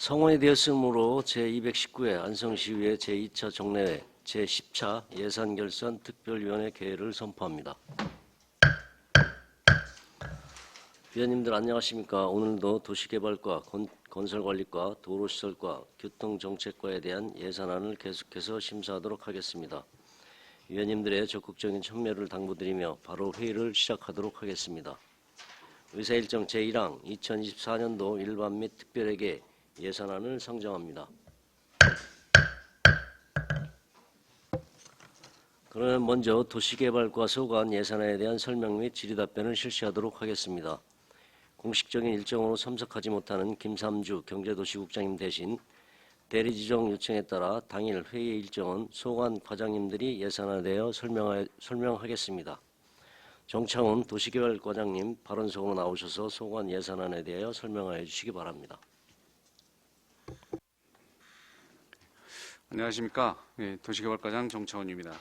성원이 되었으므로 제219회 안성시의회 제2차 정례회 제10차 예산결산 특별위원회 개회를 선포합니다. 위원님들 안녕하십니까. 오늘도 도시개발과 건설관리과 도로시설과 교통정책과에 대한 예산안을 계속해서 심사하도록 하겠습니다. 위원님들의 적극적인 참여를 당부드리며 바로 회의를 시작하도록 하겠습니다. 의사일정 제1항 2024년도 일반 및 특별회계 예산안을 상정합니다. 그러면 먼저 도시개발과 소관 예산안에 대한 설명 및 질의답변을 실시하도록 하겠습니다. 공식적인 일정으로 참석하지 못하는 김삼주 경제도시국장님 대신 대리지정 요청에 따라 당일 회의 일정은 소관 과장님들이 예산안에 대하여 설명하겠습니다. 정창훈 도시개발과장님 발언석으로 나오셔서 소관 예산안에 대하여 설명하여 주시기 바랍니다. 안녕하십니까. 도시개발과장 정창훈입니다.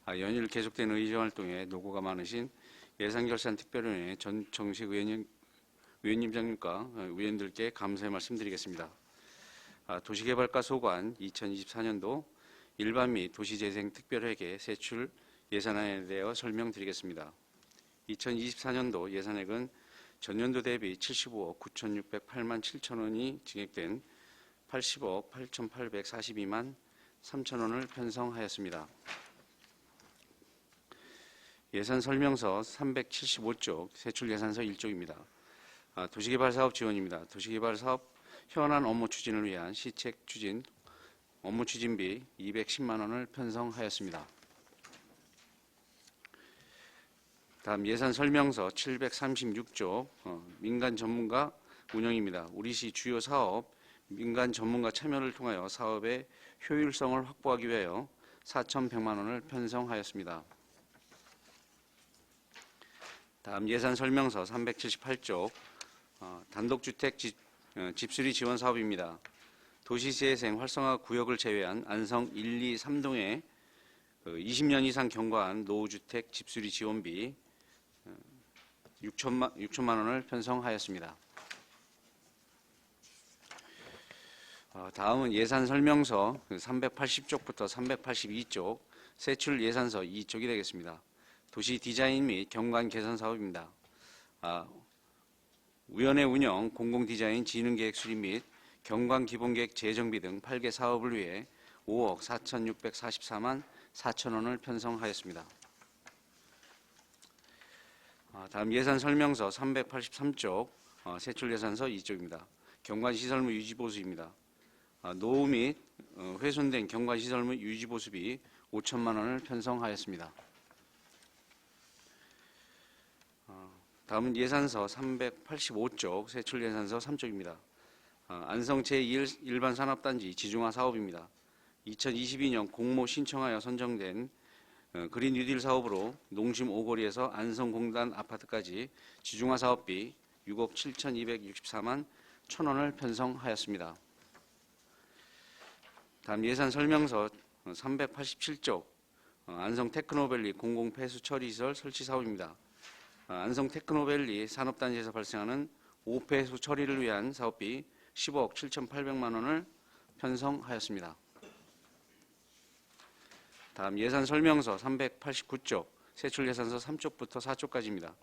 연일 계속되는 의정활동에 노고가 많으신 예산결산특별위원회 전정식 위원님장님과 위원들께 감사의 말씀드리겠습니다. 도시개발과 소관 2024년도 일반 및 도시재생특별회계 세출 예산안에 대해 설명드리겠습니다. 2024년도 예산액은 전년도 대비 75억 9,608만 7천원이 증액된 80억 8,842만 3천원을 편성하였습니다. 예산설명서 375쪽, 세출예산서 1쪽입니다. 도시개발사업 지원입니다. 도시개발사업 현안 업무 추진을 위한 시책 추진, 업무 추진비 210만원을 편성하였습니다. 다음 예산설명서 736쪽, 민간 전문가 운영입니다. 우리시 주요 사업, 민간 전문가 참여를 통하여 사업의 효율성을 확보하기 위하여 4,100만원을 편성하였습니다. 다음 예산설명서 378쪽, 단독주택 집수리 지원 사업입니다. 도시재생 활성화 구역을 제외한 안성 1, 2, 3동에 20년 이상 경과한 노후주택 집수리 지원비 6천만 원을 편성하였습니다. 다음은 예산설명서 380쪽부터 382쪽 세출 예산서 2쪽이 되겠습니다. 도시 디자인 및 경관 개선 사업입니다. 위원회 운영, 공공디자인 진흥계획 수립 및 경관 기본계획 재정비 등 8개 사업을 위해 5억 4,644만 4천원을 편성하였습니다. 다음 예산설명서 383쪽 세출예산서 2쪽입니다. 경관시설물 유지보수입니다. 노후 및 훼손된 경관시설물 유지보수비 5천만 원을 편성하였습니다. 다음은 예산서 385쪽 세출예산서 3쪽입니다. 안성 제1일반 산업단지 지중화 사업입니다. 2022년 공모 신청하여 선정된 그린 뉴딜 사업으로 농심 오거리에서 안성공단 아파트까지 지중화 사업비 6억 7,264만 1천원을 편성하였습니다. 다음 예산설명서 387쪽 안성 테크노밸리 공공폐수 처리시설 설치 사업입니다. 안성 테크노밸리 산업단지에서 발생하는 오폐수 처리를 위한 사업비 10억 7,800만 원을 편성하였습니다. 다음 예산설명서 389쪽 세출예산서 3쪽부터 4쪽까지입니다.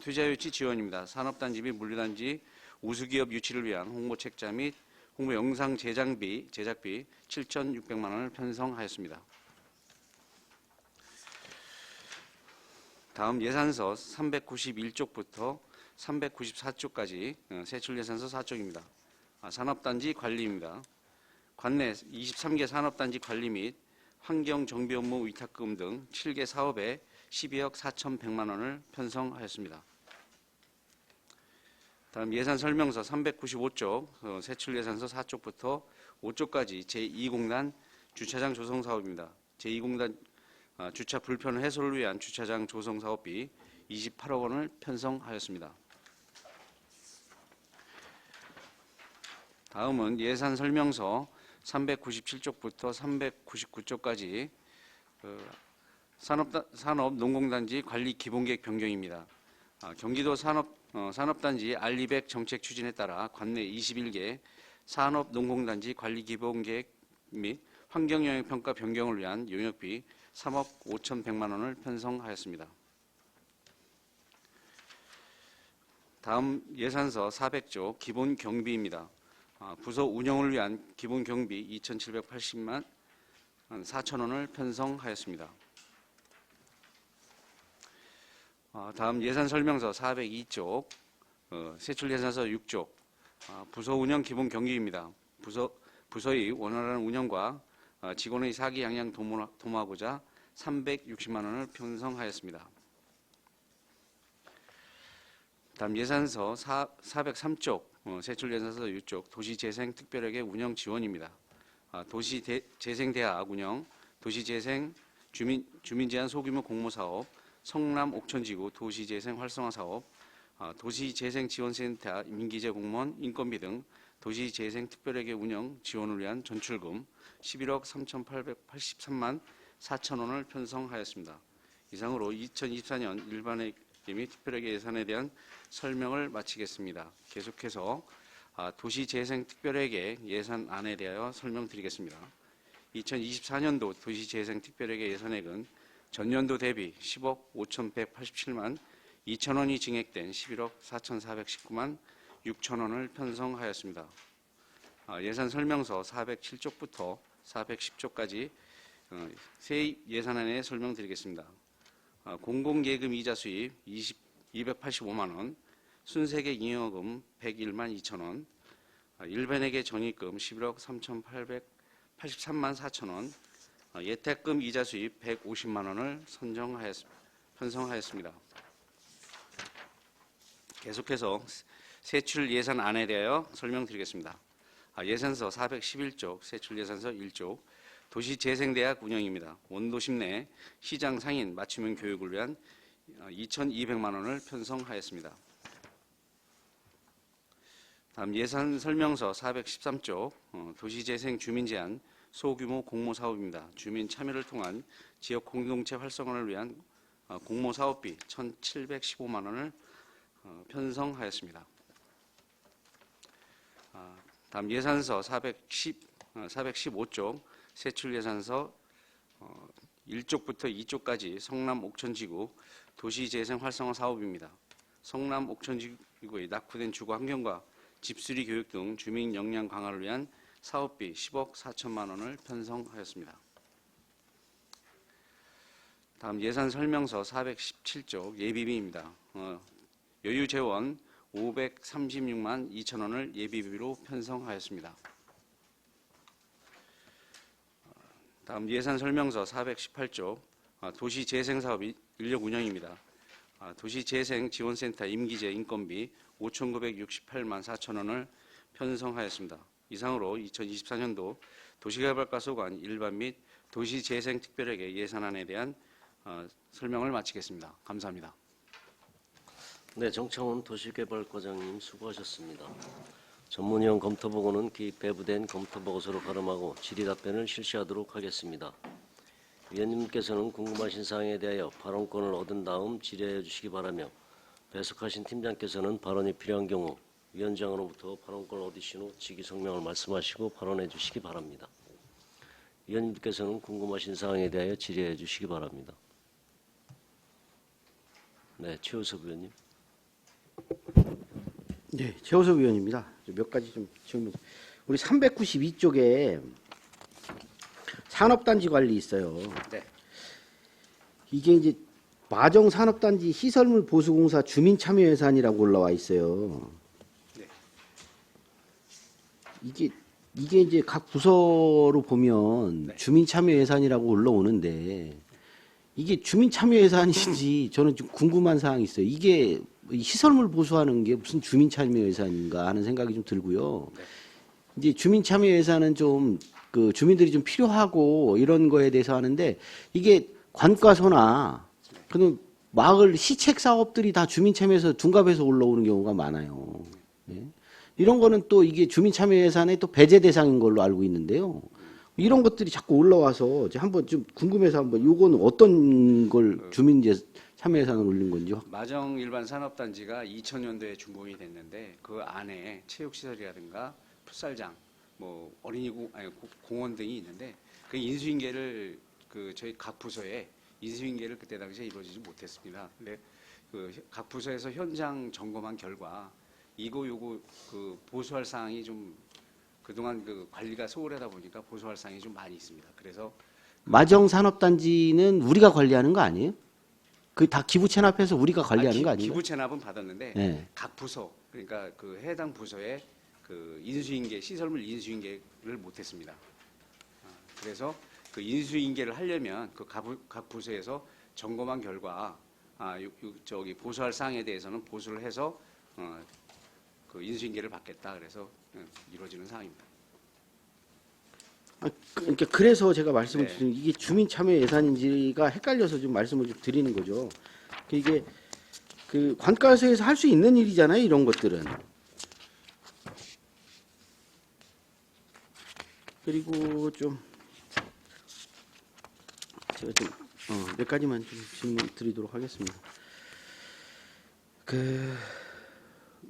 투자유치 지원입니다. 산업단지 및 물류단지 우수기업 유치를 위한 홍보책자 및 홍보영상 제작비 7,600만 원을 편성하였습니다. 다음 예산서 391쪽부터 394쪽까지 세출예산서 4쪽입니다. 산업단지 관리입니다. 관내 23개 산업단지 관리 및 환경정비 업무 위탁금 등 7개 사업에 12억 4,100만 원을 편성하였습니다. 다음 예산설명서 395쪽 세출예산서 4쪽부터 5쪽까지 제2공단 주차장 조성 사업입니다. 제2공단 주차 불편 해소를 위한 주차장 조성 사업비 28억 원을 편성하였습니다. 다음은 예산설명서 397쪽부터 399쪽까지 산업농공단지 관리 기본계획 변경입니다. 경기도 산업단지 R200 정책 추진에 따라 관내 21개 산업농공단지 관리기본계획 및 환경영향평가 변경을 위한 용역비 3억 5,100만 원을 편성하였습니다. 다음 예산서 400조 기본경비입니다. 부서 운영을 위한 기본경비 2,780만 4천 원을 편성하였습니다. 다음 예산설명서 402쪽 세출예산서 6쪽 부서 운영 기본경비입니다. 부서의 원활한 운영과 직원의 사기 양양 도모하고자 360만 원을 편성하였습니다. 다음 예산서 403쪽 세출예산서 6쪽 도시재생 특별회계 운영 지원입니다. 도시재생대학 운영, 도시재생 주민제한 소규모 공모사업, 성남 옥천지구 도시재생 활성화 사업, 도시재생지원센터 임기제 공무원 인건비 등 도시재생 특별회계 운영 지원을 위한 전출금 11억 3,883만 4천 원을 편성하였습니다. 이상으로 2024년 일반회계 및 특별회계 예산에 대한 설명을 마치겠습니다. 계속해서 도시재생 특별회계 예산안에 대하여 설명드리겠습니다. 2024년도 도시재생 특별회계 예산액은 전년도 대비 10억 5,187만 2천 원이 증액된 11억 4,419만 6천 원을 편성하였습니다. 예산 설명서 407쪽부터 410쪽까지 세입 예산안에 설명드리겠습니다. 공공예금 이자 수입 285만 원, 순세계 잉여금 101만 2천 원, 일반회계 적립금 11억 3,883만 4천 원, 예탁금 이자 수입 150만 원을 편성하였습니다. 계속해서 세출 예산안에 대하여 설명드리겠습니다. 예산서 411쪽 세출예산서 1쪽 도시재생대학 운영입니다. 원도심 내 시장 상인 맞춤형 교육을 위한 2,200만 원을 편성하였습니다. 다음 예산 설명서 413쪽 도시재생 주민제한 소규모 공모사업입니다. 주민 참여를 통한 지역 공동체 활성화를 위한 공모사업비 1,715만 원을 편성하였습니다. 다음 예산서 415쪽 세출예산서 1쪽부터 2쪽까지 성남 옥천지구 도시재생 활성화 사업입니다. 성남 옥천지구의 낙후된 주거 환경과 집수리 교육 등 주민 역량 강화를 위한 사업비 10억 4천만 원을 편성하였습니다. 다음 예산 설명서 417쪽 예비비입니다. 여유재원 536만 2천 원을 예비비로 편성하였습니다. 다음 예산 설명서 418쪽 도시재생사업 인력 운영입니다. 도시재생지원센터 임기제 인건비 5,968만 4천 원을 편성하였습니다. 이상으로 2024년도 도시개발과소관 일반 및 도시재생특별회계 예산안에 대한 설명을 마치겠습니다. 감사합니다. 네, 정창훈 도시개발과장님 수고하셨습니다. 전문위원 검토보고는 배부된 검토보고서로 가름하고 질의답변을 실시하도록 하겠습니다. 위원님께서는 궁금하신 사항에 대하여 발언권을 얻은 다음 질의해 주시기 바라며 배석하신 팀장께서는 발언이 필요한 경우 위원장으로부터 발언권을 얻으신 후 직위성명을 말씀하시고 발언해 주시기 바랍니다. 위원님께서는 궁금하신 사항에 대하여 질의해 주시기 바랍니다. 네, 최우석 위원님. 네, 최호석 위원입니다. 몇 가지 좀 질문. 우리 392쪽에 산업단지 관리 있어요. 네. 이게 이제 마정 산업단지 시설물 보수공사 주민참여 예산이라고 올라와 있어요. 네. 이게 이제 각 부서로 보면 네. 주민참여 예산이라고 올라오는데 이게 주민참여 예산인지 저는 좀 궁금한 사항이 있어요. 이게 시설물 보수하는 게 무슨 주민참여 예산인가 하는 생각이 좀 들고요. 네. 이제 주민참여 예산은 좀 그 주민들이 좀 필요하고 이런 거에 대해서 하는데 이게 관과서나 그런 마을 시책 사업들이 다 주민참여에서 둔갑해서 올라오는 경우가 많아요. 예? 이런 거는 또 이게 주민참여 예산의 또 배제 대상인 걸로 알고 있는데요. 이런 것들이 자꾸 올라와서 이제 한번 좀 궁금해서 한번 요거는 어떤 걸 참여 예산을 올린 건지. 마정 일반 산업단지가 2000년도에 준공이 됐는데 그 안에 체육시설이라든가 풋살장, 뭐 공원 등이 있는데 그 인수인계를 그 저희 각 부서에 인수인계를 그때 당시에 이루어지지 못했습니다. 근데 그 각 부서에서 현장 점검한 결과 이거 요거 그 보수할 사항이 좀 그동안 그 관리가 소홀하다 보니까 보수할 사항이 좀 많이 있습니다. 그래서 마정산업단지는 우리가 관리하는 거 아니에요? 그 다 기부 체납해서 우리가 관리하는 거 아닌가요? 기부 체납은 받았는데 네. 각 부서 그러니까 그 해당 부서에 그 인수인계 시설물 인수인계를 못했습니다. 그래서 그 인수인계를 하려면 그 각 부서에서 점검한 결과 저기 보수할 사항에 대해서는 보수를 해서 그 인수인계를 받겠다. 그래서 이루어지는 사항입니다. 그러니까 그래서 제가 말씀을 네. 드리는 이게 주민참여 예산인지가 헷갈려서 좀 말씀을 좀 드리는 거죠. 이게 그 관가서에서 할 수 있는 일이잖아요, 이런 것들은. 그리고 좀 제가 좀 몇 가지만 좀 질문 드리도록 하겠습니다.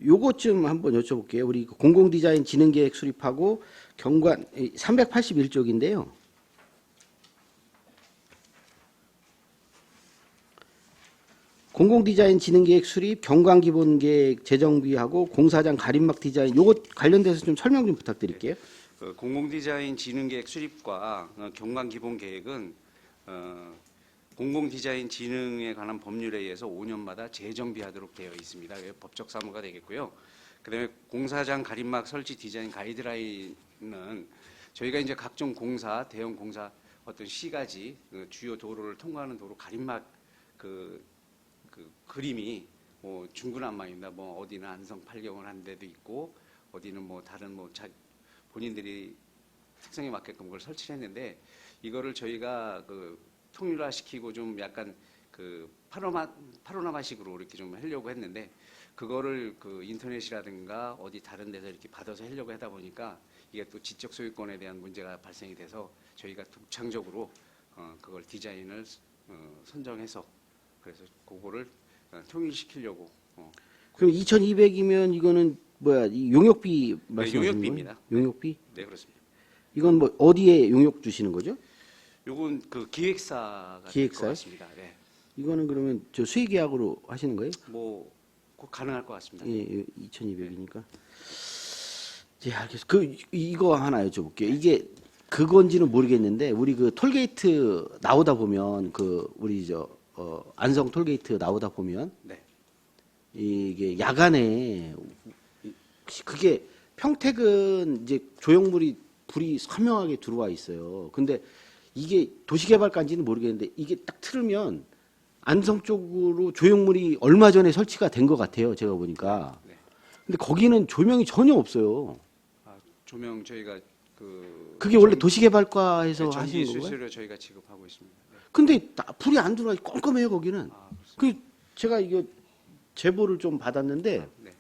요것 좀 한번 여쭤볼게요. 우리 공공디자인 진흥계획 수립하고 경관 381쪽인데요. 공공디자인 진흥계획 수립, 경관기본계획 재정비하고 공사장 가림막 디자인 요것 관련돼서 좀 설명 좀 부탁드릴게요. 그 공공디자인 진흥계획 수립과 경관기본계획은 공공디자인 진흥에 관한 법률에 의해서 5년마다 재정비하도록 되어 있습니다. 법적 사무가 되겠고요. 그다음에 공사장 가림막 설치 디자인 가이드라인은 저희가 이제 각종 공사, 대형 공사 어떤 시가지 그 주요 도로를 통과하는 도로 가림막 그 그림이 뭐 중구난방입니다. 뭐 어디는 안성 팔경을 한 데도 있고 어디는 뭐 다른 뭐 본인들이 특성에 맞게끔 그걸 설치했는데 이거를 저희가 그 통일화시키고 좀 약간 그 파노라마식으로 이렇게 좀 하려고 했는데 그거를 그 인터넷이라든가 어디 다른 데서 이렇게 받아서 하려고 하다 보니까 이게 또 지적 소유권에 대한 문제가 발생이 돼서 저희가 독창적으로 그걸 디자인을 선정해서 그래서 그거를 통일시키려고. 그럼 2,200이면 이거는 뭐야? 이 용역비 말씀하시는 거예요? 용역비입니다. 용역비? 네, 그렇습니다. 이건 뭐 어디에 용역 주시는 거죠? 요건 그 기획사가 될 것 기획사요? 같습니다. 네. 이거는 그러면 저 수의계약으로 하시는 거예요? 뭐 꼭 가능할 것 같습니다. 예, 2,200이니까. 예, 알겠습니다. 이거 하나 여쭤볼게요. 이게 그건지는 모르겠는데 우리 그 톨게이트 나오다 보면 그 우리 안성 톨게이트 나오다 보면 네. 이게 야간에 그게 평택은 이제 조형물이 불이 선명하게 들어와 있어요. 근데 이게 도시개발까지는 모르겠는데 이게 딱 틀으면 안성 쪽으로 조형물이 얼마 전에 설치가 된 것 같아요. 제가 보니까. 네. 근데 거기는 조명이 전혀 없어요. 조명 저희가 그게 원래 도시개발과에서 전기 하시는 건가요? 수수료 저희가 지급하고 있습니다. 네. 근데 불이 안 들어와 껌껌해요 거기는. 그렇습니다. 그 제가 이거 제보를 좀 받았는데 네.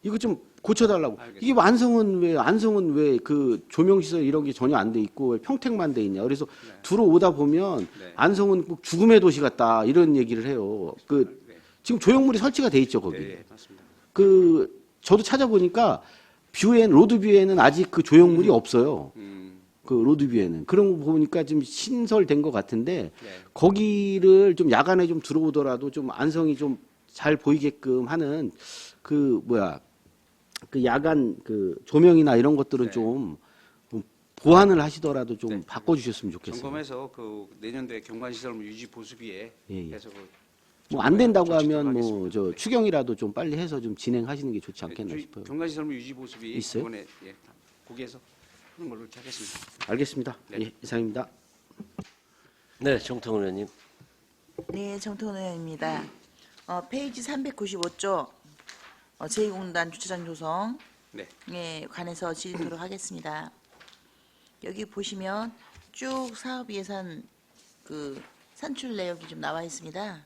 이거 좀 고쳐달라고. 알겠습니다. 이게 안성은 왜 그 조명시설 이런 게 전혀 안 돼 있고 왜 평택만 돼 있냐. 그래서 네. 들어오다 보면 네. 안성은 꼭 죽음의 도시 같다 이런 얘기를 해요. 네. 지금 조형물이 설치가 돼 있죠 거기. 네, 맞습니다. 저도 찾아보니까 로드뷰에는 아직 그 조형물이 없어요. 그 로드뷰에는 그런 거 보니까 좀 신설된 것 같은데 네. 거기를 좀 야간에 좀 들어오더라도 좀 안성이 좀 잘 보이게끔 하는 그 야간 그 조명이나 이런 것들은 네. 좀 보완을 하시더라도 좀 네. 바꿔주셨으면 좋겠어요. 점검해서 그 내년도에 경관시설물 유지 보수비에 예, 예. 해서 뭐 안 된다고 조치도록 하면 뭐 하겠습니다. 저 추경이라도 좀 빨리 해서 좀 진행하시는 게 좋지 않겠나 네, 싶어요. 경관시설물 유지 보수비 있어요? 이번에 거기에서 하는 걸로 이렇게 하겠습니다. 알겠습니다. 네. 예, 이상입니다. 네, 정태훈 의원님. 네, 정태훈 의원입니다. 페이지 395조 제2공단 주차장 조성에 네. 관해서 질의토록 하겠습니다. 여기 보시면 쭉 사업 예산 그 산출 내역이 좀 나와 있습니다.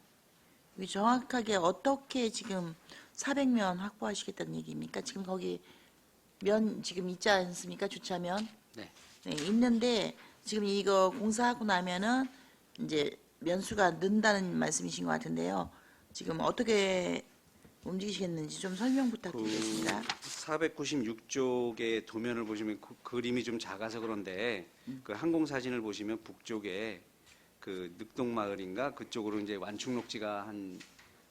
여기 정확하게 어떻게 지금 400면 확보하시겠다는 얘기입니까? 지금 거기 면 지금 있지 않습니까? 주차면. 네. 네, 있는데 지금 이거 공사하고 나면은 이제 면수가 는다는 말씀이신 것 같은데요. 지금 어떻게 움직이시겠는지 좀 설명 부탁드리겠습니다. 496쪽의 도면을 보시면 그림이 좀 작아서 그런데 그 항공 사진을 보시면 북쪽에 그 늑동마을인가 그쪽으로 이제 완충록지가 한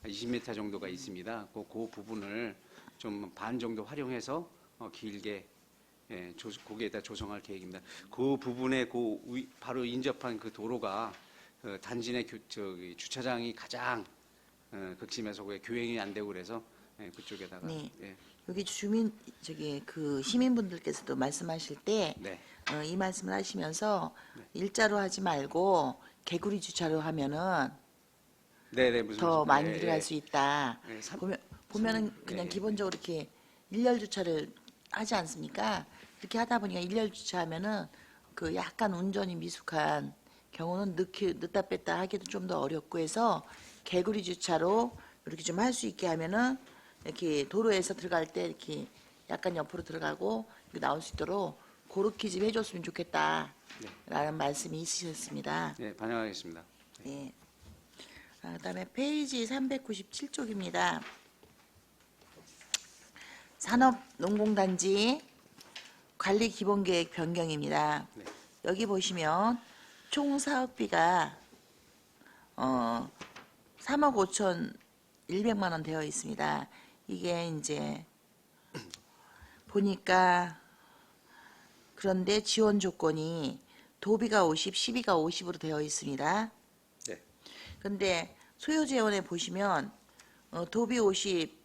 20m 정도가 있습니다. 그 부분을 좀 반 정도 활용해서 길게 거기에다 조성할 계획입니다. 그 부분에 바로 인접한 그 도로가 단지 내 주차장이 가장 극심해서 교행이 안 되고 그래서 그쪽에다가 네. 예. 여기 주민 그 시민분들께서도 말씀하실 때 네. 이 말씀을 하시면서 일자로 하지 말고 개구리 주차로 하면은 네네 무슨 더 말씀- 많이 예, 들어갈 예. 수 있다. 네, 보면은 그냥 예, 기본적으로 이렇게 일렬 주차를 하지 않습니까? 이렇게 하다 보니까 일렬 주차하면은 그 약간 운전이 미숙한 경우는 넣다 뺐다 하기도 좀 더 어렵고 해서 개구리 주차로 이렇게 좀 할 수 있게 하면은 이렇게 도로에서 들어갈 때 이렇게 약간 옆으로 들어가고 이렇게 나올 수 있도록 그렇게 좀 해줬으면 좋겠다라는 말씀이 있으셨습니다. 네, 반영하겠습니다. 네. 그다음에 페이지 397쪽입니다. 산업농공단지 관리기본계획 변경입니다. 네. 여기 보시면 총 사업비가 3억 5,100만 원 되어 있습니다. 이게 이제 보니까 그런데 지원 조건이 도비가 50, 시비가 50으로 되어 있습니다. 네. 근데 소요 재원에 보시면 도비 50,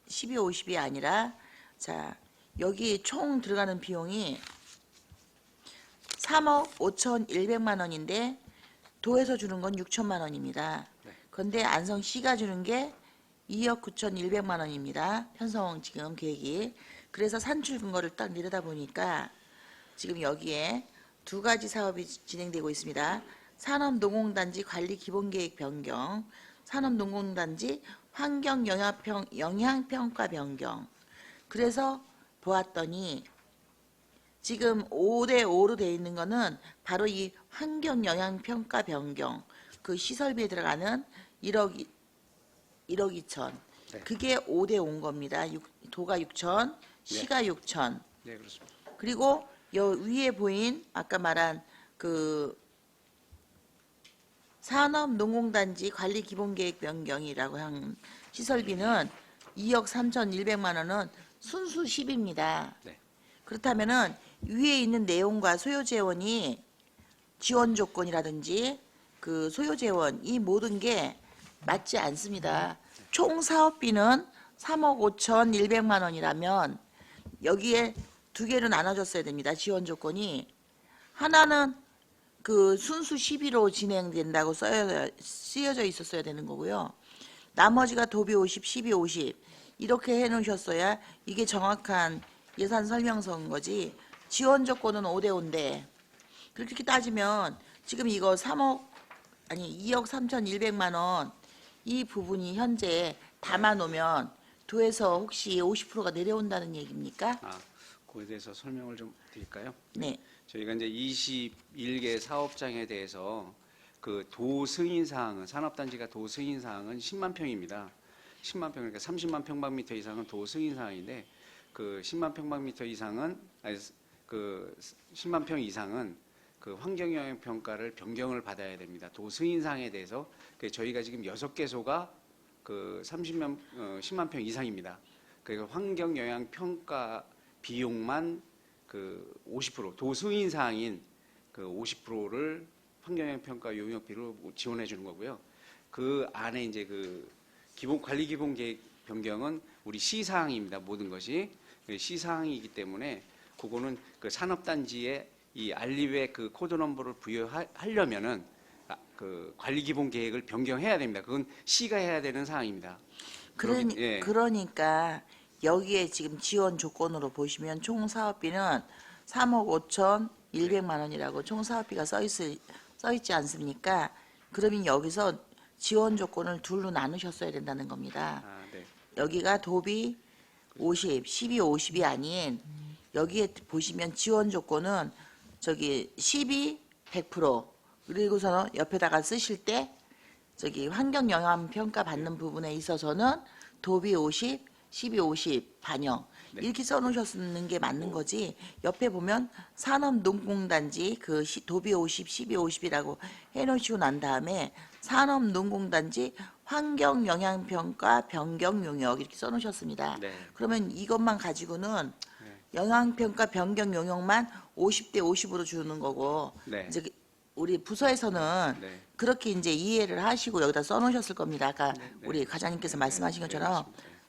12, 50이 아니라 자 여기 총 들어가는 비용이 3억 5,100만 원인데 도에서 주는 건 6천만 원입니다. 그런데 안성시가 주는 게 2억 9,100만 원입니다. 편성 지금 계획이. 그래서 산출 근거를 딱 내려다 보니까 지금 여기에 두 가지 사업이 진행되고 있습니다. 산업농공단지 관리기본계획 변경, 산업농공단지 환경영향평가 변경. 그래서 보았더니 지금 5대5로 되어 있는 거는 바로 이 환경영향평가 변경, 그 시설비에 들어가는 1억 2천. 네. 그게 5대5인 겁니다. 도가 6천, 시가 6천. 네, 그렇습니다. 그리고 여 위에 보인 아까 말한 그 산업농공단지 관리기본계획 변경이라고 한 시설비는 2억 3,100만 원은 순수 10입니다. 네. 그렇다면은 위에 있는 내용과 소요재원이 지원 조건이라든지 그 소요재원 이 모든 게 맞지 않습니다. 총 사업비는 3억 5,100만 원이라면 여기에 두 개로 나눠줬어야 됩니다. 지원 조건이. 하나는 그 순수 12로 진행된다고 쓰여져 있었어야 되는 거고요. 나머지가 도비 50, 12, 50 이렇게 해놓으셨어야 이게 정확한 예산 설명서인 거지. 지원 조건은 5대5인데 그렇게 따지면 지금 이거 2억 3,100만 원 이 부분이 현재 담아놓으면 도에서 혹시 50%가 내려온다는 얘기입니까? 그에 대해서 설명을 좀 드릴까요? 네. 저희가 이제 21개 사업장에 대해서 그 도 승인 사항은 산업단지가 도 승인 사항은 10만 평입니다. 10만 평 그러니까 30만 평방미터 이상은 도 승인 사항인데 그 10만 평방미터 이상은 그 10만 평 이상은 그 환경영향 평가를 변경을 받아야 됩니다. 도 승인 사항에 대해서 저희가 지금 6개소가 그 10만 평 이상입니다. 그러니까 환경영향 평가 비용만 그 50% 도승인 사항인 그 50%를 환경영향 평가 용역비로 지원해 주는 거고요. 그 안에 이제 그 관리 기본 계획 변경은 우리 시 사항입니다. 모든 것이 시 사항이기 때문에 그거는 그 산업단지에 이 알리베 그 코드 넘버를 부여하려면은 그 관리 기본 계획을 변경해야 됩니다. 그건 시가 해야 되는 사항입니다. 예. 그러니까 여기에 지금 지원 조건으로 보시면 총 사업비는 3억 5,100만 원이라고 총 사업비가 써 있지 않습니까? 그러면 여기서 지원 조건을 둘로 나누셨어야 된다는 겁니다. 네. 여기가 도비 50, 12, 50이 아닌 여기에 보시면 지원 조건은 저기 12, 100% 그리고서는 옆에다가 쓰실 때 저기 환경 영향 평가 받는 부분에 있어서는 도비 50, 12, 50 반영 네. 이렇게 써놓으셨는 게 맞는 거지. 옆에 보면 산업농공단지 그 도비 50, 12, 50이라고 해놓으시고 난 다음에 산업농공단지 환경영향평가 변경용역 이렇게 써놓으셨습니다. 네. 그러면 이것만 가지고는 영향평가 변경용역만 50대 50으로 주는 거고 네. 이제 우리 부서에서는 네. 그렇게 이제 이해를 하시고 여기다 써놓으셨을 겁니다. 아까 우리 과장님께서 말씀하신 것처럼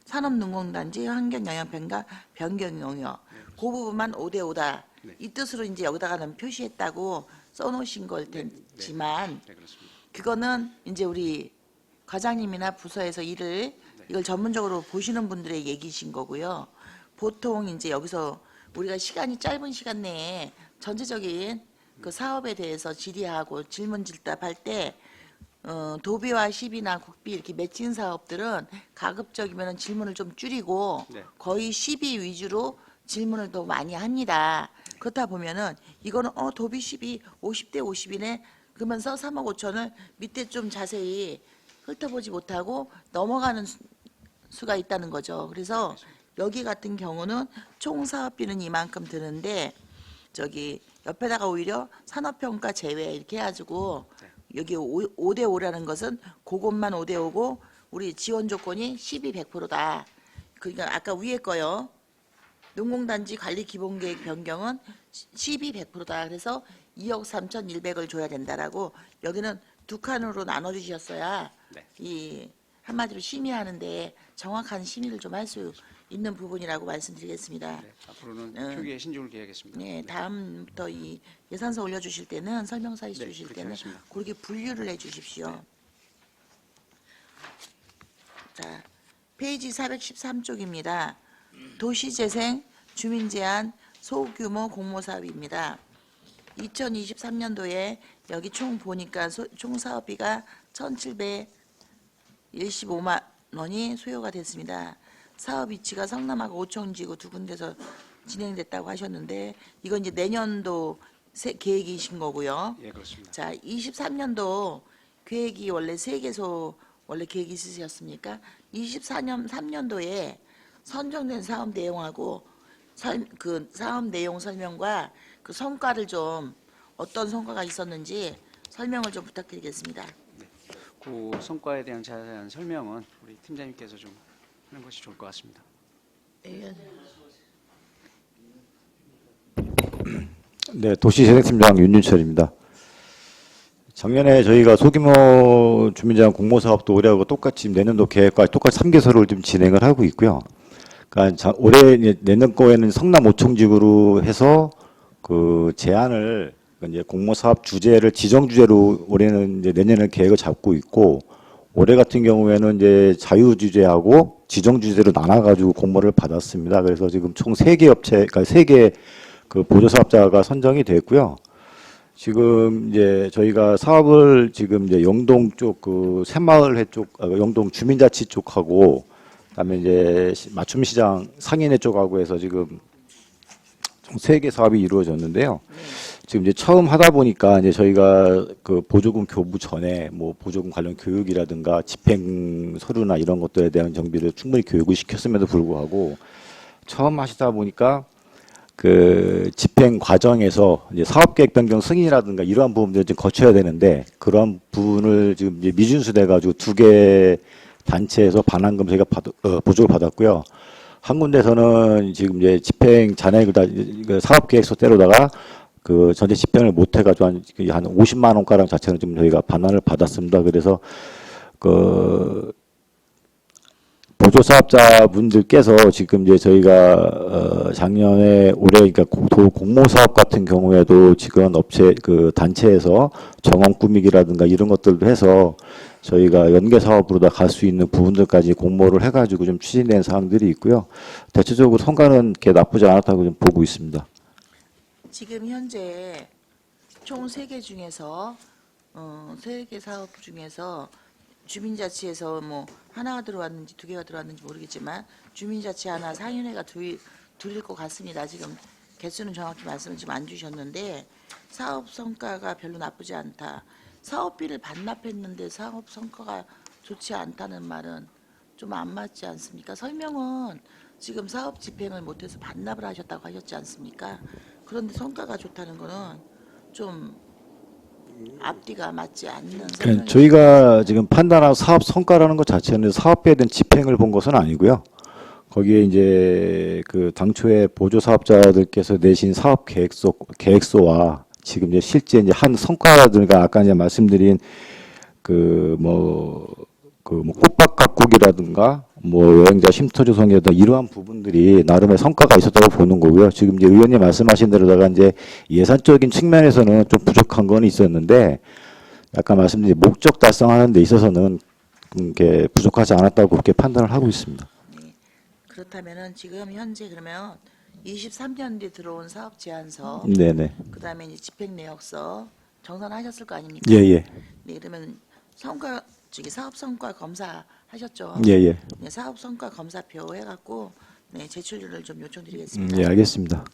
산업농공단지 환경영향평가 변경용역 그 부분만 5대 5다. 네. 이 뜻으로 이제 여기다가는 표시했다고 써놓으신 걸 테지만 네, 그렇습니다. 그거는 이제 우리 과장님이나 부서에서 이걸 전문적으로 보시는 분들의 얘기신 거고요. 보통 이제 여기서 우리가 시간이 짧은 시간 내에 전체적인 그 사업에 대해서 질의하고 질문질답할 때 도비와 시비나 국비 이렇게 맺힌 사업들은 가급적이면 질문을 좀 줄이고 네. 거의 시비 위주로 질문을 더 많이 합니다. 그렇다 보면은 이거는 도비 시비 50대 50이네 그러면서 3억 5천을 밑에 좀 자세히 훑어보지 못하고 넘어가는 수가 있다는 거죠. 그래서 여기 같은 경우는 총 사업비는 이만큼 드는데 저기 옆에다가 오히려 산업평가 제외 이렇게 해가지고 여기 5대 5라는 것은 그것만 5대 5고 우리 지원 조건이 12, 100%다. 그러니까 아까 위에 거요. 농공단지 관리 기본계획 변경은 12, 100%다. 그래서 2억 3,100을 줘야 된다라고 여기는 두 칸으로 나눠주셨어야 네. 이 한마디로 심의하는데 정확한 심의를 좀 할 수 있는 부분이라고 말씀드리겠습니다. 네, 앞으로는 표기에 신중을 기하겠습니다. 네, 다음부터 이 예산서 올려주실 때는 설명서 네, 해주실 그렇게 때는 하겠습니다. 그렇게 분류를 해주십시오. 자, 페이지 413쪽입니다. 도시재생, 주민제한, 소규모 공모사업입니다. 2023년도에 여기 총 보니까 총 사업비가 1,715만 원이 소요가 됐습니다. 사업 위치가 성남하고 오청지구 두 군데서 진행됐다고 하셨는데 이건 이제 내년도 계획이신 거고요. 예, 그렇습니다. 자, 23년도 계획이 원래 3개소 원래 계획이 있으셨습니까? 24년 3년도에 선정된 사업 내용하고 그 사업 내용 설명과 그 성과를 좀 어떤 성과가 있었는지 설명을 좀 부탁드리겠습니다. 그 성과에 대한 자세한 설명은 우리 팀장님께서 좀 하는 것이 좋을 것 같습니다. 네, 도시재생팀장 윤윤철입니다. 작년에 저희가 소규모 주민제한 공모사업도 올해하고 똑같이 내년도 계획과 똑같이 3개소를 좀 진행을 하고 있고요. 그러니까 올해 내년 거에는 성남 오청지구로 해서 그 제안을 이제 공모사업 주제를 지정 주제로 올해는 이제 내년에 계획을 잡고 있고 올해 같은 경우에는 이제 자유 주제하고 지정 주제로 나눠가지고 공모를 받았습니다. 그래서 지금 총 3개 업체, 그러니까 3개 그 보조사업자가 선정이 됐고요. 지금 이제 저희가 사업을 지금 이제 영동 쪽 그 새마을회 쪽, 영동 주민자치 쪽하고 그다음에 이제 맞춤 시장 상인회 쪽하고 해서 지금 총 3개 사업이 이루어졌는데요. 지금 이제 처음 하다 보니까 이제 저희가 그 보조금 교부 전에 뭐 보조금 관련 교육이라든가 집행 서류나 이런 것들에 대한 정비를 충분히 교육을 시켰음에도 불구하고 처음 하시다 보니까 그 집행 과정에서 이제 사업계획 변경 승인이라든가 이러한 부분들을 좀 거쳐야 되는데 그러한 부분을 지금 이제 미준수돼 가지고 2개 단체에서 반환금 저희가 보조를 받았고요. 한 군데서는 지금 이제 집행 잔액을 다 사업계획서대로다가 그 전체 집행을 못 해가지고 한 50만 원가량 자체는 좀 저희가 반환을 받았습니다. 그래서 그 보조사업자분들께서 지금 이제 저희가 작년에 올해 그러니까 공모사업 같은 경우에도 지금 업체 그 단체에서 정원 꾸미기라든가 이런 것들도 해서 저희가 연계 사업으로 다 갈 수 있는 부분들까지 공모를 해가지고 좀 추진된 사항들이 있고요. 대체적으로 성과는 그렇게 나쁘지 않았다고 좀 보고 있습니다. 지금 현재 총 3개 중에서 3개 사업 중에서 주민자치에서 뭐 하나가 들어왔는지 2개가 들어왔는지 모르겠지만 주민자치 하나 상인회가 둘일 것 같습니다. 지금 개수는 정확히 말씀을 지금 안 주셨는데 사업 성과가 별로 나쁘지 않다. 사업비를 반납했는데 사업 성과가 좋지 않다는 말은 좀 안 맞지 않습니까? 설명은 지금 사업 집행을 못해서 반납을 하셨다고 하셨지 않습니까? 그런데 성과가 좋다는 거는 좀 앞뒤가 맞지 않는 설명이 저희가 지금 판단한 사업 성과라는 것 자체는 사업에 대한 집행을 본 것은 아니고요. 거기에 이제 그 당초에 보조 사업자들께서 내신 사업 계획서와 지금 이제 실제 이제 한 성과들과 아까 이제 말씀드린 꽃밭 가꾸기라든가 여행자 쉼터 조성이라든가 이러한 부분들이 나름의 성과가 있었다고 보는 거고요. 지금 이제 의원님 말씀하신 대로다가 이제 예산적인 측면에서는 좀 부족한 건 있었는데 아까 말씀드린 목적 달성하는 데 있어서는 이게 부족하지 않았다고 그렇게 판단을 하고 있습니다. 그렇다면은 지금 현재 그러면 23년도에 들어온 사업 제안서, 네네. 그다음에 이제 집행 내역서 정산하셨을 거 아닙니까? 예예. 네, 그러면 사업 성과 검사 하셨죠? 예예. 네, 사업 성과 검사표 해갖고 네, 제출을 좀 요청드리겠습니다. 예, 알겠습니다.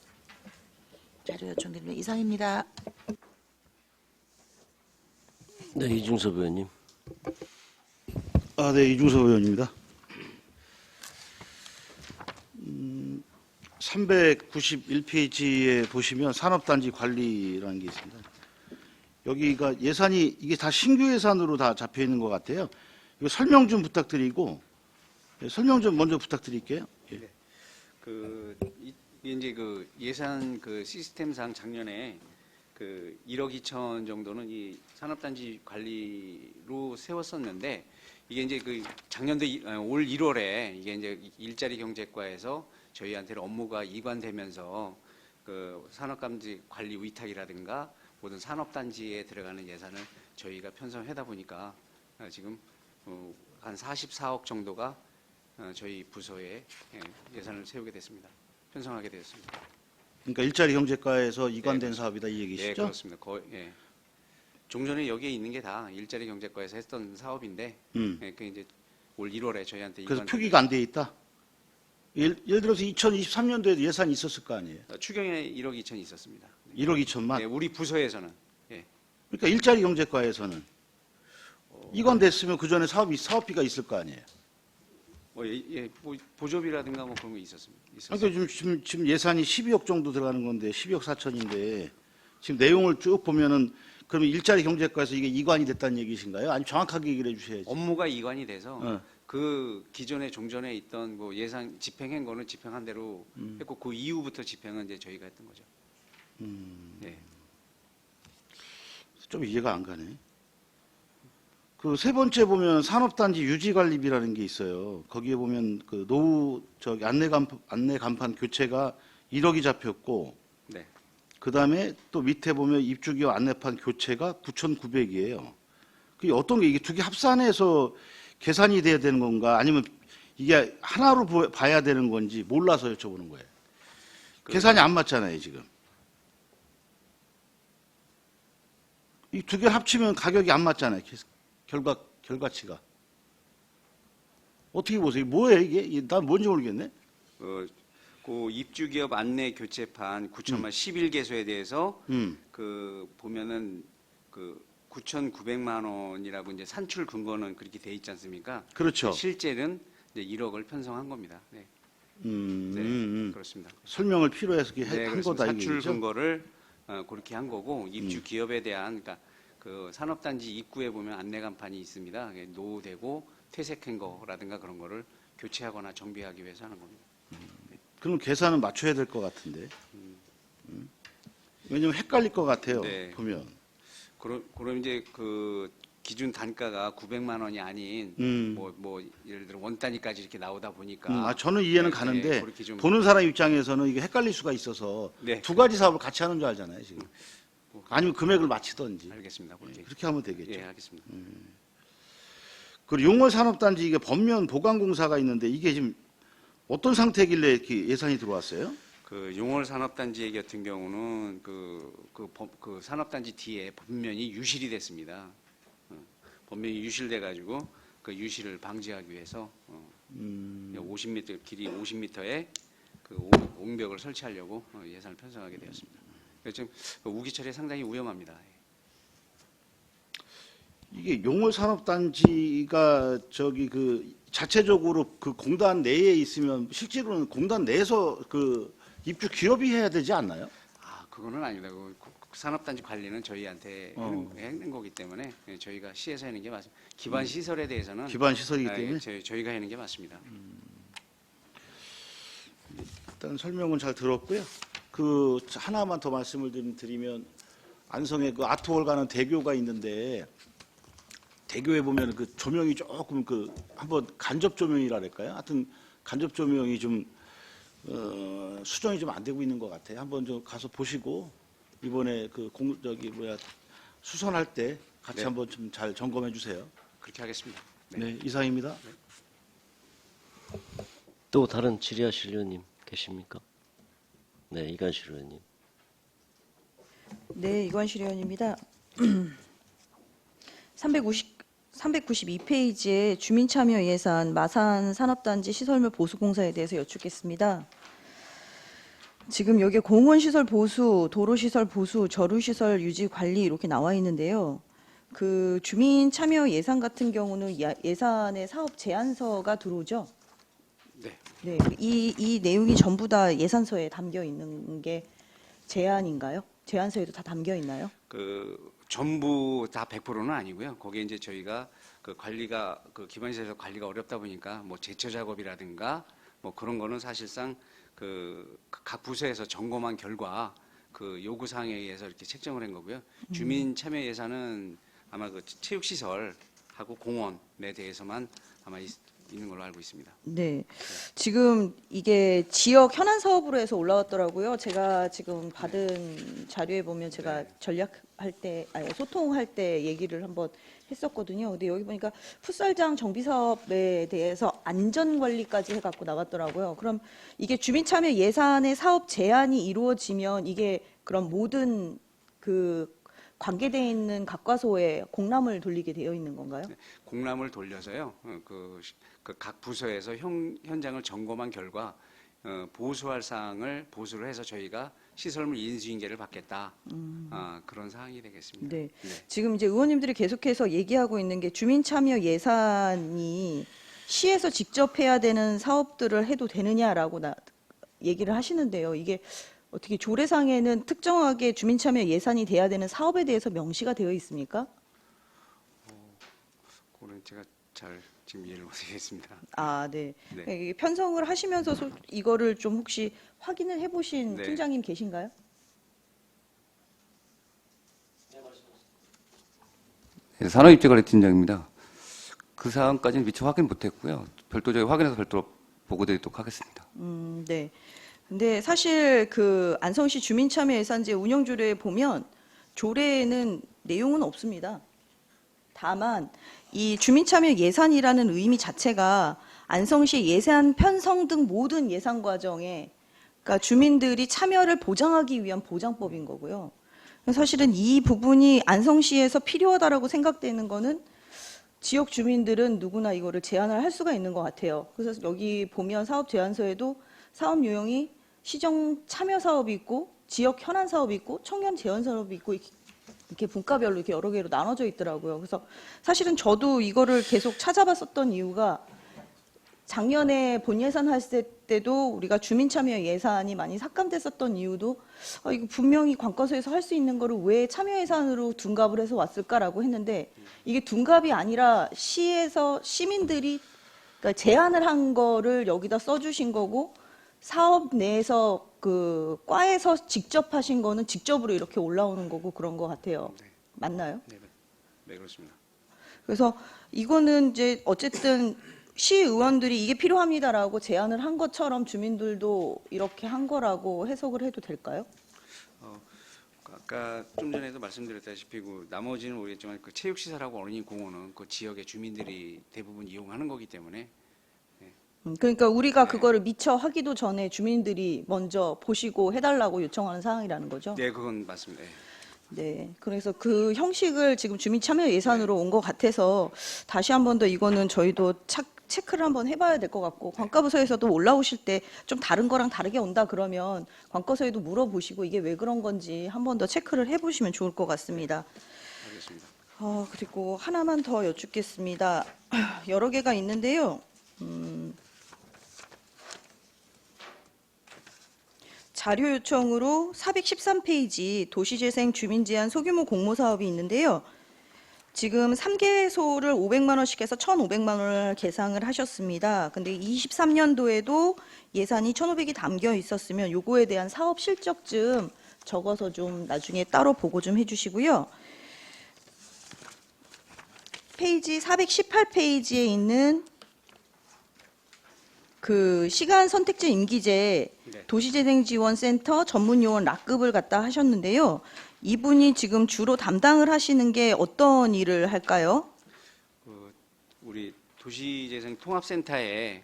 자료 요청드리면 이상입니다. 네, 이중섭 의원님. 네, 이중섭 의원입니다. 391페이지에 보시면 산업단지 관리라는 게 있습니다. 여기가 예산이 이게 다 신규 예산으로 다 잡혀 있는 것 같아요. 이거 설명 좀 부탁드리고, 설명 좀 먼저 부탁드릴게요. 예. 이제 그 예산 그 시스템상 작년에 그 1억 2천 정도는 이 산업단지 관리로 세웠었는데 이게 이제 그 작년도 올 1월에 이게 이제 일자리 경제과에서 저희한테 업무가 이관되면서 그 산업단지 관리 위탁이라든가 모든 산업단지에 들어가는 예산을 저희가 편성하다 보니까 지금 한 44억 정도가 저희 부서에 예산을 세우게 됐습니다. 편성하게 되었습니다. 그러니까 일자리 경제과에서 이관된 네, 사업이다 이 네, 얘기시죠? 그렇습니다. 거의 종전에 여기에 있는 게 다 일자리 경제과에서 했던 사업인데 그 이제 올 1월에 저희한테 그래서 이관 표기가 안 돼 있다? 예를 들어서 2023년도에도 예산이 있었을 거 아니에요? 추경에 1억 2천이 있었습니다. 1억 2천만? 네, 우리 부서에서는 그러니까 일자리 경제과에서는 이관됐으면 그 전에 사업비가 있을 거 아니에요? 보조비라든가 뭐 그런 거 있었습니다. 그러니까 지금 예산이 12억 정도 들어가는 건데 12억 4천인데 지금 내용을 쭉 보면은 그러면 일자리 경제과에서 이게 이관이 됐다는 얘기신가요? 아니 정확하게 얘기를 해주셔야지. 업무가 이관이 돼서 어. 그 기존에 종전에 있던 뭐 예산 집행한 거는 집행한 대로 했고 그 이후부터 집행은 이제 저희가 했던 거죠. 네. 좀 이해가 안 가네. 그 세 번째 보면 산업단지 유지관리비라는 게 있어요. 거기에 보면 그 노후 안내 간판 교체가 1억이 잡혔고, 네. 그 다음에 또 밑에 보면 입주기업 안내판 교체가 9,900이에요. 그게 어떤 게 이게 두 개 합산해서 계산이 돼야 되는 건가? 아니면 이게 하나로 봐야 되는 건지 몰라서 여쭤보는 거예요. 계산이 안 맞잖아요, 지금. 이 두 개 합치면 가격이 안 맞잖아요. 결과치가. 어떻게 보세요? 뭐예요, 이게? 난 뭔지 모르겠네. 그 입주기업 안내 교체판 9천만 11개소에 대해서 그 보면은 그 9,900만 원이라고 이제 산출 근거는 그렇게 돼 있지 않습니까? 그렇죠. 실제는 이제 1억을 편성한 겁니다. 네. 네, 그렇습니다. 설명을 필요해서 네, 한 그렇습니다. 거다 산출 이거죠. 근거를 그렇게 한 거고 입주 기업에 대한 그러니까 그 산업단지 입구에 보면 안내 간판이 있습니다. 노후되고 퇴색한 거라든가 그런 거를 교체하거나 정비하기 위해서 하는 겁니다. 그럼 계산은 맞춰야 될 것 같은데. 왜냐면 헷갈릴 것 같아요. 네. 보면. 그럼 이제 그 기준 단가가 900만 원이 아닌 뭐 예를 들어 원 단위까지 이렇게 나오다 보니까 저는 이해는 네, 가는데 네, 그렇게 좀 보는 사람 입장에서는 이게 헷갈릴 수가 있어서 네. 두 가지 사업을 같이 하는 줄 알잖아요, 지금. 아니면 금액을 맞추던지. 알겠습니다. 그렇게. 그렇게 하면 되겠죠. 예, 알겠습니다. 그리고 용월 산업단지 이게 법면 보강공사가 있는데 이게 지금 어떤 상태길래 이렇게 예산이 들어왔어요? 그 용월 산업단지 같은 경우는 그 산업단지 뒤에 법면이 유실이 됐습니다. 법면이 유실돼 가지고 그 유실을 방지하기 위해서 50m 길이 50m에 그 옹벽을 설치하려고 예산을 편성하게 되었습니다. 그래서 지금 우기 처리에 상당히 위험합니다. 이게 용월 산업단지가 저기 그 자체적으로 그 공단 내에 있으면 실제로는 공단 내에서 그 입주 기업이 해야 되지 않나요? 아, 그거는 아닙니다. 그 산업단지 관리는 저희한테 하는 거기 때문에 저희가 시에서 하는 게 맞습니다. 기반 시설에 대해서는 기반 시설이기 때문에 저희가 하는 게 맞습니다. 일단 설명은 잘 들었고요. 그 하나만 더 말씀을 드리면 안성에 그 아트홀 가는 대교가 있는데 대교에 보면 그 조명이 조금 그 한번 간접 조명이랄까요? 하여튼 간접 조명이 좀 수정이 좀 안 되고 있는 것 같아요. 한번 좀 가서 보시고 이번에 그 수선할 때 같이 네. 한번 좀 잘 점검해 주세요. 그렇게 하겠습니다. 네, 이상입니다. 또 다른 질의하실 의원님 계십니까? 네, 이관실 의원님. 네, 이관실 의원입니다. 392페이지에 주민참여 예산 마산 산업단지 시설물 보수공사에 대해서 여쭙겠습니다. 지금 여기에 공원시설 보수, 도로시설 보수, 저류시설 유지 관리 이렇게 나와 있는데요. 그 주민참여 예산 같은 경우는 예산에 사업 제안서가 들어오죠. 네. 네, 이 내용이 전부 다 예산서에 담겨 있는 게 제안인가요? 제안서에도 다 담겨 있나요? 그 전부 다 100%는 아니고요. 거기에 이제 저희가 그 관리가 그 기반시설에서 관리가 어렵다 보니까 뭐 제초 작업이라든가 뭐 그런 거는 사실상 그 각 부서에서 점검한 결과 그 요구 사항에 의해서 이렇게 책정을 한 거고요. 주민 참여 예산은 아마 그 체육 시설하고 공원에 대해서만 아마 있는 걸로 알고 있습니다. 네. 지금 이게 지역 현안 사업으로 해서 올라왔더라고요. 제가 지금 받은 자료에 보면 제가 전략할 때, 소통할 때 얘기를 한번 했었거든요. 근데 여기 보니까 풋살장 정비 사업에 대해서 안전 관리까지 해갖고 나갔더라고요. 그럼 이게 주민 참여 예산의 사업 제안이 이루어지면 이게 그럼 모든 그 관계되어 있는 각과소에 공람을 돌리게 되어 있는 건가요? 공람을 돌려서요. 그 각 부서에서 현장을 점검한 결과 보수할 사항을 보수를 해서 저희가 시설물 인수인계를 받겠다. 그런 사항이 되겠습니다. 네. 지금 이제 의원님들이 계속해서 얘기하고 있는 게 주민 참여 예산이 시에서 직접 해야 되는 사업들을 해도 되느냐라고 얘기를 하시는데요. 이게 어떻게 조례상에는 특정하게 주민 참여 예산이 돼야 되는 사업에 대해서 명시가 되어 있습니까? 그거는 제가 잘 지금 이해를 못하겠습니다. 아, 네. 네. 이게 편성을 하시면서 이거를 좀 혹시 확인을 해보신 네. 팀장님 계신가요? 네, 산업입지관리팀장입니다. 그 사항까지는 미처 확인 못했고요. 별도적으로 확인해서 별도로 보고드리도록 하겠습니다. 네. 근데 사실 그 안성시 주민참여예산제 운영조례에 보면 조례에는 내용은 없습니다. 다만 이 주민참여 예산이라는 의미 자체가 안성시 예산 편성 등 모든 예산 과정에 그러니까 주민들이 참여를 보장하기 위한 보장법인 거고요. 사실은 이 부분이 안성시에서 필요하다라고 생각되는 거는 지역 주민들은 누구나 이거를 제안을 할 수가 있는 것 같아요. 그래서 여기 보면 사업 제안서에도 사업 유형이 시정 참여 사업이 있고 지역 현안 사업이 있고 청년 재원 사업이 있고 이렇게 분과별로 이렇게 여러 개로 나눠져 있더라고요. 그래서 사실은 저도 이거를 계속 찾아봤었던 이유가 작년에 본 예산 했을 때도 우리가 주민 참여 예산이 많이 삭감됐었던 이유도 이거 분명히 관과서에서 할 수 있는 거를 왜 참여 예산으로 둔갑을 해서 왔을까라고 했는데 이게 둔갑이 아니라 시에서 시민들이 그러니까 제안을 한 거를 여기다 써주신 거고 사업 내에서 그 과에서 직접 하신 거는 직접으로 이렇게 올라오는 거고 그런 것 같아요. 네. 맞나요? 네, 그렇습니다. 그래서 이거는 이제 어쨌든 시의원들이 이게 필요합니다라고 제안을 한 것처럼 주민들도 이렇게 한 거라고 해석을 해도 될까요? 아까 좀 전에도 말씀드렸다시피 그 나머지는 모르겠지만 그 체육시설하고 어린이공원은 그 지역의 주민들이 대부분 이용하는 거기 때문에 그러니까 우리가 그거를 미처 하기도 전에 주민들이 먼저 보시고 해달라고 요청하는 사항이라는 거죠. 네, 그건 맞습니다. 예. 네, 그래서 그 형식을 지금 주민 참여 예산으로 온 것 같아서 다시 한 번 더 이거는 저희도 체크를 한번 해봐야 될 것 같고 관과부서에서도 올라오실 때 좀 다른 거랑 다르게 온다 그러면 관과서에도 물어보시고 이게 왜 그런 건지 한 번 더 체크를 해보시면 좋을 것 같습니다. 알겠습니다. 그리고 하나만 더 여쭙겠습니다. 여러 개가 있는데요. 자료 요청으로 413페이지 도시재생 주민제한 소규모 공모 사업이 있는데요. 지금 3개소를 500만 원씩 해서 1,500만 원을 계상을 하셨습니다. 근데 23년도에도 예산이 1,500이 담겨 있었으면 요거에 대한 사업 실적좀 적어서 좀 나중에 따로 보고 좀 해주시고요. 페이지 418페이지에 있는 그 시간 선택제 임기제 네. 도시재생지원센터 전문요원 락급을 갖다 하셨는데요. 이분이 지금 주로 담당을 하시는 게 어떤 일을 할까요? 우리 도시재생 통합센터에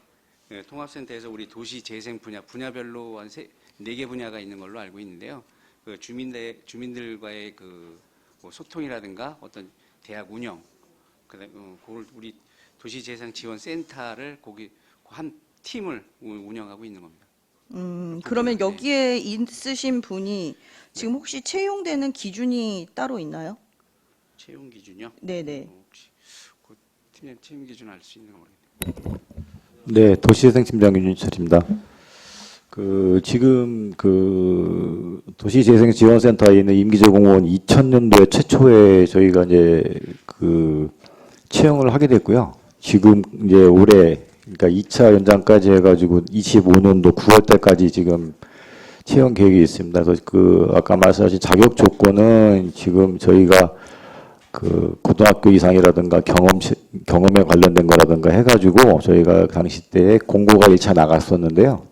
통합센터에서 우리 도시재생 분야별로 한 4개 분야가 있는 걸로 알고 있는데요. 그 주민들과의 뭐 소통이라든가 어떤 대학 운영, 그다음에 그걸 우리 도시재생지원센터를 거기 한 팀을 운영하고 있는 겁니다. 그러면 여기에 있으신 분이 지금 혹시 채용되는 기준이 따로 있나요? 채용 기준요? 네네. 혹시 그 팀장 채용 기준 알 수 있는 거 모르겠네요. 네, 도시재생팀장 윤윤철입니다. 지금 도시재생지원센터에 있는 임기제 공무원 2000년도에 최초에 저희가 이제 채용을 하게 됐고요. 지금 이제 올해 그러니까 2차 연장까지 해가지고 25년도 9월 때까지 지금 채용 계획이 있습니다. 그래서 아까 말씀하신 자격 조건은 지금 저희가 고등학교 이상이라든가 경험에 관련된 거라든가 해가지고 저희가 당시 때 공고가 1차 나갔었는데요.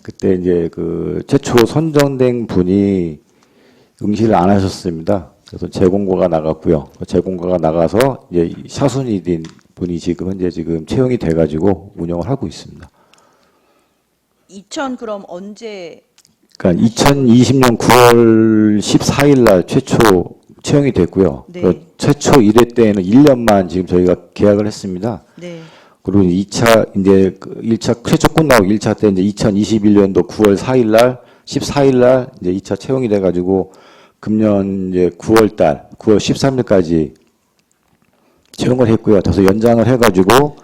그때 이제 최초 선정된 분이 응시를 안 하셨습니다. 그래서 재공고가 나갔고요. 재공고가 나가서 이제 사순위 된 분이 지금 현재 채용이 돼가지고 운영을 하고 있습니다. 그럼 언제? 그러니까 2020년 9월 14일 날 최초 채용이 됐고요. 네. 최초 1회 때에는 1년만 지금 저희가 계약을 했습니다. 네. 그리고 2차 이제 1차 최초 끝나고 1차 때 이제 2021년도 9월 4일 날 14일 날 이제 2차 채용이 돼 가지고 금년 이제 9월 13일까지 채용을 했고요. 그래서 연장을 해 가지고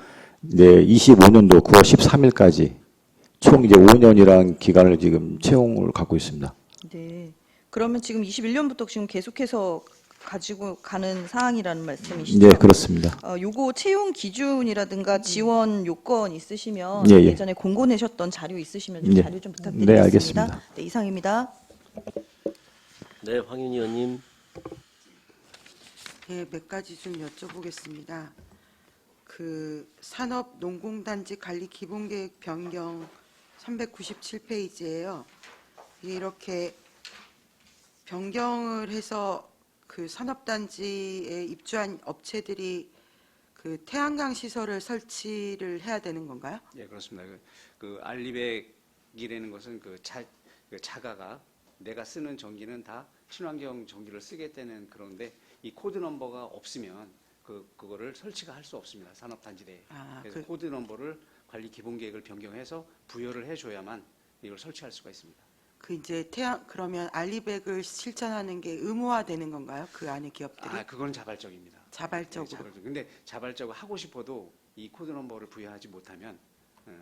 이제 25년도 9월 13일까지 총 이제 5년이라는 기간을 지금 채용을 갖고 있습니다. 네. 그러면 지금 21년부터 지금 계속해서 가지고 가는 사항이라는 말씀이시죠? 네, 그렇습니다. 요거 채용 기준이라든가 지원 요건 있으시면 예, 예. 예전에 공고 내셨던 자료 있으시면 좀 네. 자료 좀 부탁드리겠습니다. 네, 알겠습니다. 네, 이상입니다. 네, 황윤 의원님. 네, 몇 가지 좀 여쭤보겠습니다. 산업농공단지 관리 기본계획 변경 397페이지예요. 이렇게 변경을 해서 산업단지에 입주한 업체들이 태양광 시설을 설치를 해야 되는 건가요? 예, 그렇습니다. 알리백이라는 것은 자가가 내가 쓰는 전기는 다 친환경 전기를 쓰겠다는 그런데 이 코드 넘버가 없으면 그거를 설치가 할 수 없습니다. 산업단지 내에. 그래서 코드 넘버를 관리 기본계획을 변경해서 부여를 해줘야만 이걸 설치할 수가 있습니다. 그러면 알리백을 실천하는 게 의무화되는 건가요? 그 안에 기업들이? 그건 자발적입니다. 자발적으로. 네, 근데 자발적으로 하고 싶어도 이 코드 넘버를 부여하지 못하면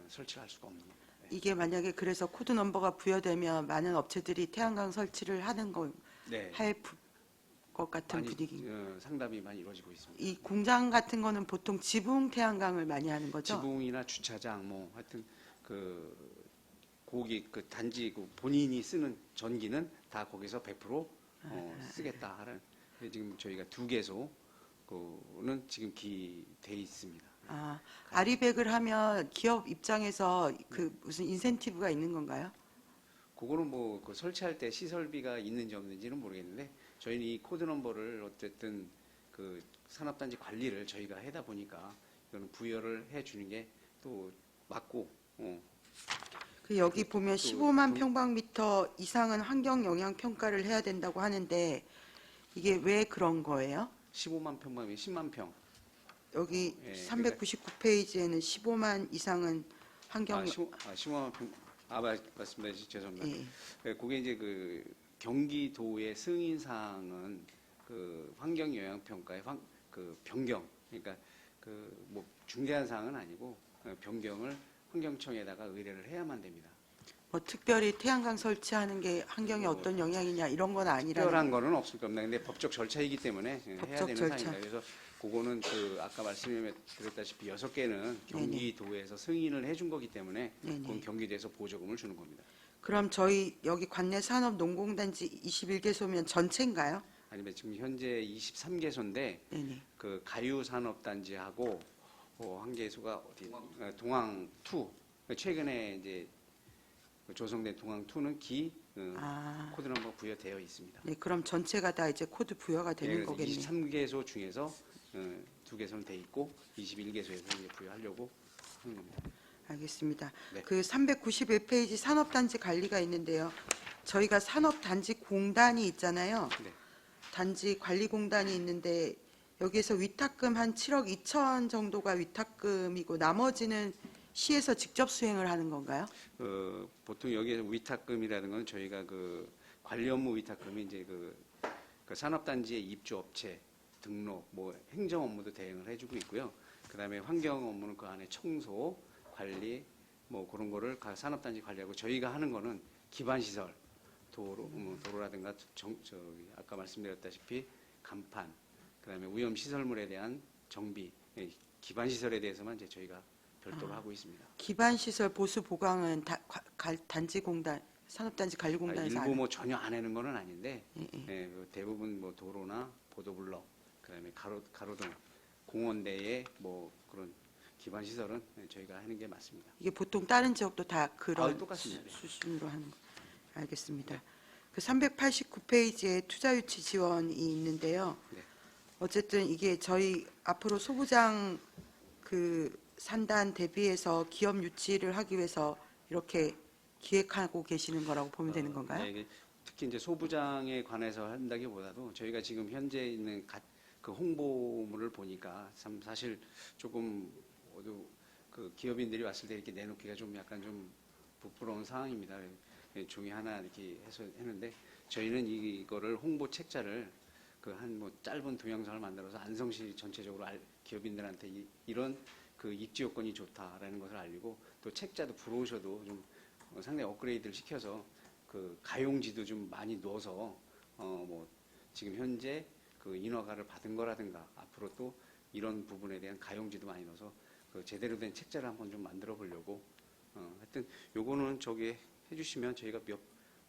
설치할 수가 없는 겁니다. 네. 이게 만약에 그래서 코드 넘버가 부여되면 많은 업체들이 태양광 설치를 하는 네. 것 같은 많이, 분위기. 상담이 많이 이루어지고 있습니다. 이 공장 같은 거는 보통 지붕 태양광을 많이 하는 거죠? 지붕이나 주차장 하여튼 단지 본인이 쓰는 전기는 다 거기서 100% 쓰겠다 하는. 지금 저희가 2개소는 지금 돼 있습니다. 알리백을 하면 기업 입장에서 무슨 인센티브가 있는 건가요? 그거는 설치할 때 시설비가 있는지 없는지는 모르겠는데 저희는 이 코드 넘버를 어쨌든 산업단지 관리를 저희가 하다 보니까 이거는 부여를 해주는 게 또 맞고. 여기 보면 15만 평방미터 이상은 환경 영향 평가를 해야 된다고 하는데 이게 왜 그런 거예요? 15만 평방미 10만 평. 여기 예, 399페이지에는 15만 이상은 환경 15만 평. 맞습니다. 죄송합니다. 예. 그게 이제 경기도의 승인사항은 환경 영향 평가의 변경. 그러니까 중대한 사항은 아니고 변경을 환경청에다가 의뢰를 해야만 됩니다. 뭐 특별히 태양광 설치하는 게 환경에 어떤 영향이냐 이런 건 아니라는. 특별한 거는 없을 겁니다. 근데 법적 절차이기 때문에 해야 법적 되는 절차. 사항입니다. 그래서 그거는 아까 말씀드렸다시피 6개는 경기도에서 승인을 해준 거기 때문에 네네. 그건 경기도에서 보조금을 주는 겁니다. 그럼 저희 여기 관내 산업 농공단지 21개소면 전체인가요? 아니면 지금 현재 23개소인데 네네. 그 가유산업단지하고 한 개소가 어디 동항2 최근에 이제 조성된 동항2는 코드 넘버 부여되어 있습니다. 네, 그럼 전체가 다 이제 코드 부여가 되는 그래서 거겠네요. 23개소 중에서 2개소는 돼 있고 21개소에서 이제 부여하려고 하는 겁니다. 알겠습니다. 네. 그 391페이지 산업단지 관리가 있는데요. 저희가 산업단지 공단이 있잖아요. 네. 단지 관리공단이 있는데 여기에서 위탁금 한 7억 2천 정도가 위탁금이고 나머지는 시에서 직접 수행을 하는 건가요? 보통 여기에서 위탁금이라는 건 저희가 그 관리 업무 위탁금이 이제 그 산업단지의 입주업체 등록, 뭐 행정 업무도 대행을 해주고 있고요. 그다음에 환경 업무는 그 안에 청소, 관리, 뭐 그런 거를 산업단지 관리하고 저희가 하는 거는 기반시설, 도로라든가 저기 아까 말씀드렸다시피 간판, 그다음에 오염 시설물에 대한 정비, 기반시설에 대해서만 이제 저희가 별도로 하고 있습니다. 기반시설 보수 보강은 단지 공단, 산업단지 관리공단에서 일부 뭐 전혀 안 하는 거는 아닌데 예, 예. 그 대부분 뭐 도로나 보도블럭, 그다음에 가로등, 공원대의 뭐 그런 기반 시설은 저희가 하는 게 맞습니다. 이게 보통 다른 지역도 다 그런 똑같습니다. 수준으로 하는 거. 알겠습니다. 그 389페이지에 투자 유치 지원이 있는데요. 네. 어쨌든 이게 저희 앞으로 소부장 그 산단 대비해서 기업 유치를 하기 위해서 이렇게 기획하고 계시는 거라고 보면 되는 건가요? 네, 이게 특히 이제 소부장에 관해서 한다기보다도 저희가 지금 현재 있는 그 홍보물을 보니까 참 사실 조금 그 기업인들이 왔을 때 이렇게 내놓기가 좀 약간 좀 부끄러운 상황입니다. 종이 하나 이렇게 해서 했는데 저희는 이거를 홍보 책자를 그 한 뭐 짧은 동영상을 만들어서 안성시 전체적으로 기업인들한테 이런 그 입지 요건이 좋다라는 것을 알리고 또 책자도 브로셔도 좀 상당히 업그레이드를 시켜서 그 가용지도 좀 많이 넣어서 뭐 지금 현재 그 인허가를 받은 거라든가 앞으로 또 이런 부분에 대한 가용지도 많이 넣어서 그 제대로 된 책자를 한번 좀 만들어 보려고 하여튼 요거는 저기 해주시면 저희가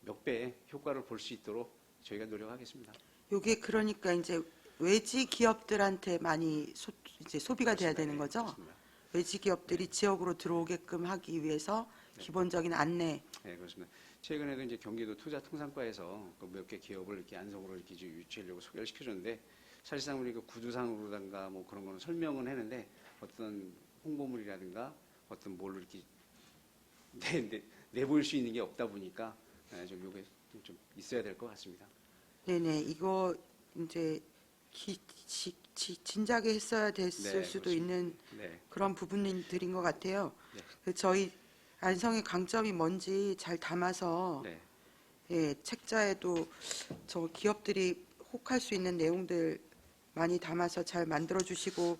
몇 배의 효과를 볼 수 있도록 저희가 노력하겠습니다. 요게 그러니까 이제 외지 기업들한테 많이 이제 소비가 돼야 되는 거죠? 그렇습니다. 외지 기업들이 지역으로 들어오게끔 하기 위해서 기본적인 안내. 네, 그렇습니다. 최근에도 이제 경기도 투자통상과에서 그 몇 개 기업을 이렇게 안성으로 이렇게 유치하려고 소개를 시켜줬는데 사실상 우리 그 구두상으로든가 뭐 그런 거는 설명은 했는데 어떤 홍보물이라든가 어떤 뭘로 이렇게 내보일 수 있는 게 없다 보니까 좀 요게 좀 있어야 될 것 같습니다. 네네, 이거 이제 진작에 했어야 됐을 네, 수도 그렇습니다. 있는 네, 그런 부분들인 것 같아요. 네. 그 저희 안성의 강점이 뭔지 잘 담아서 네, 예, 책자에도 저 기업들이 혹할 수 있는 내용들 많이 담아서 잘 만들어 주시고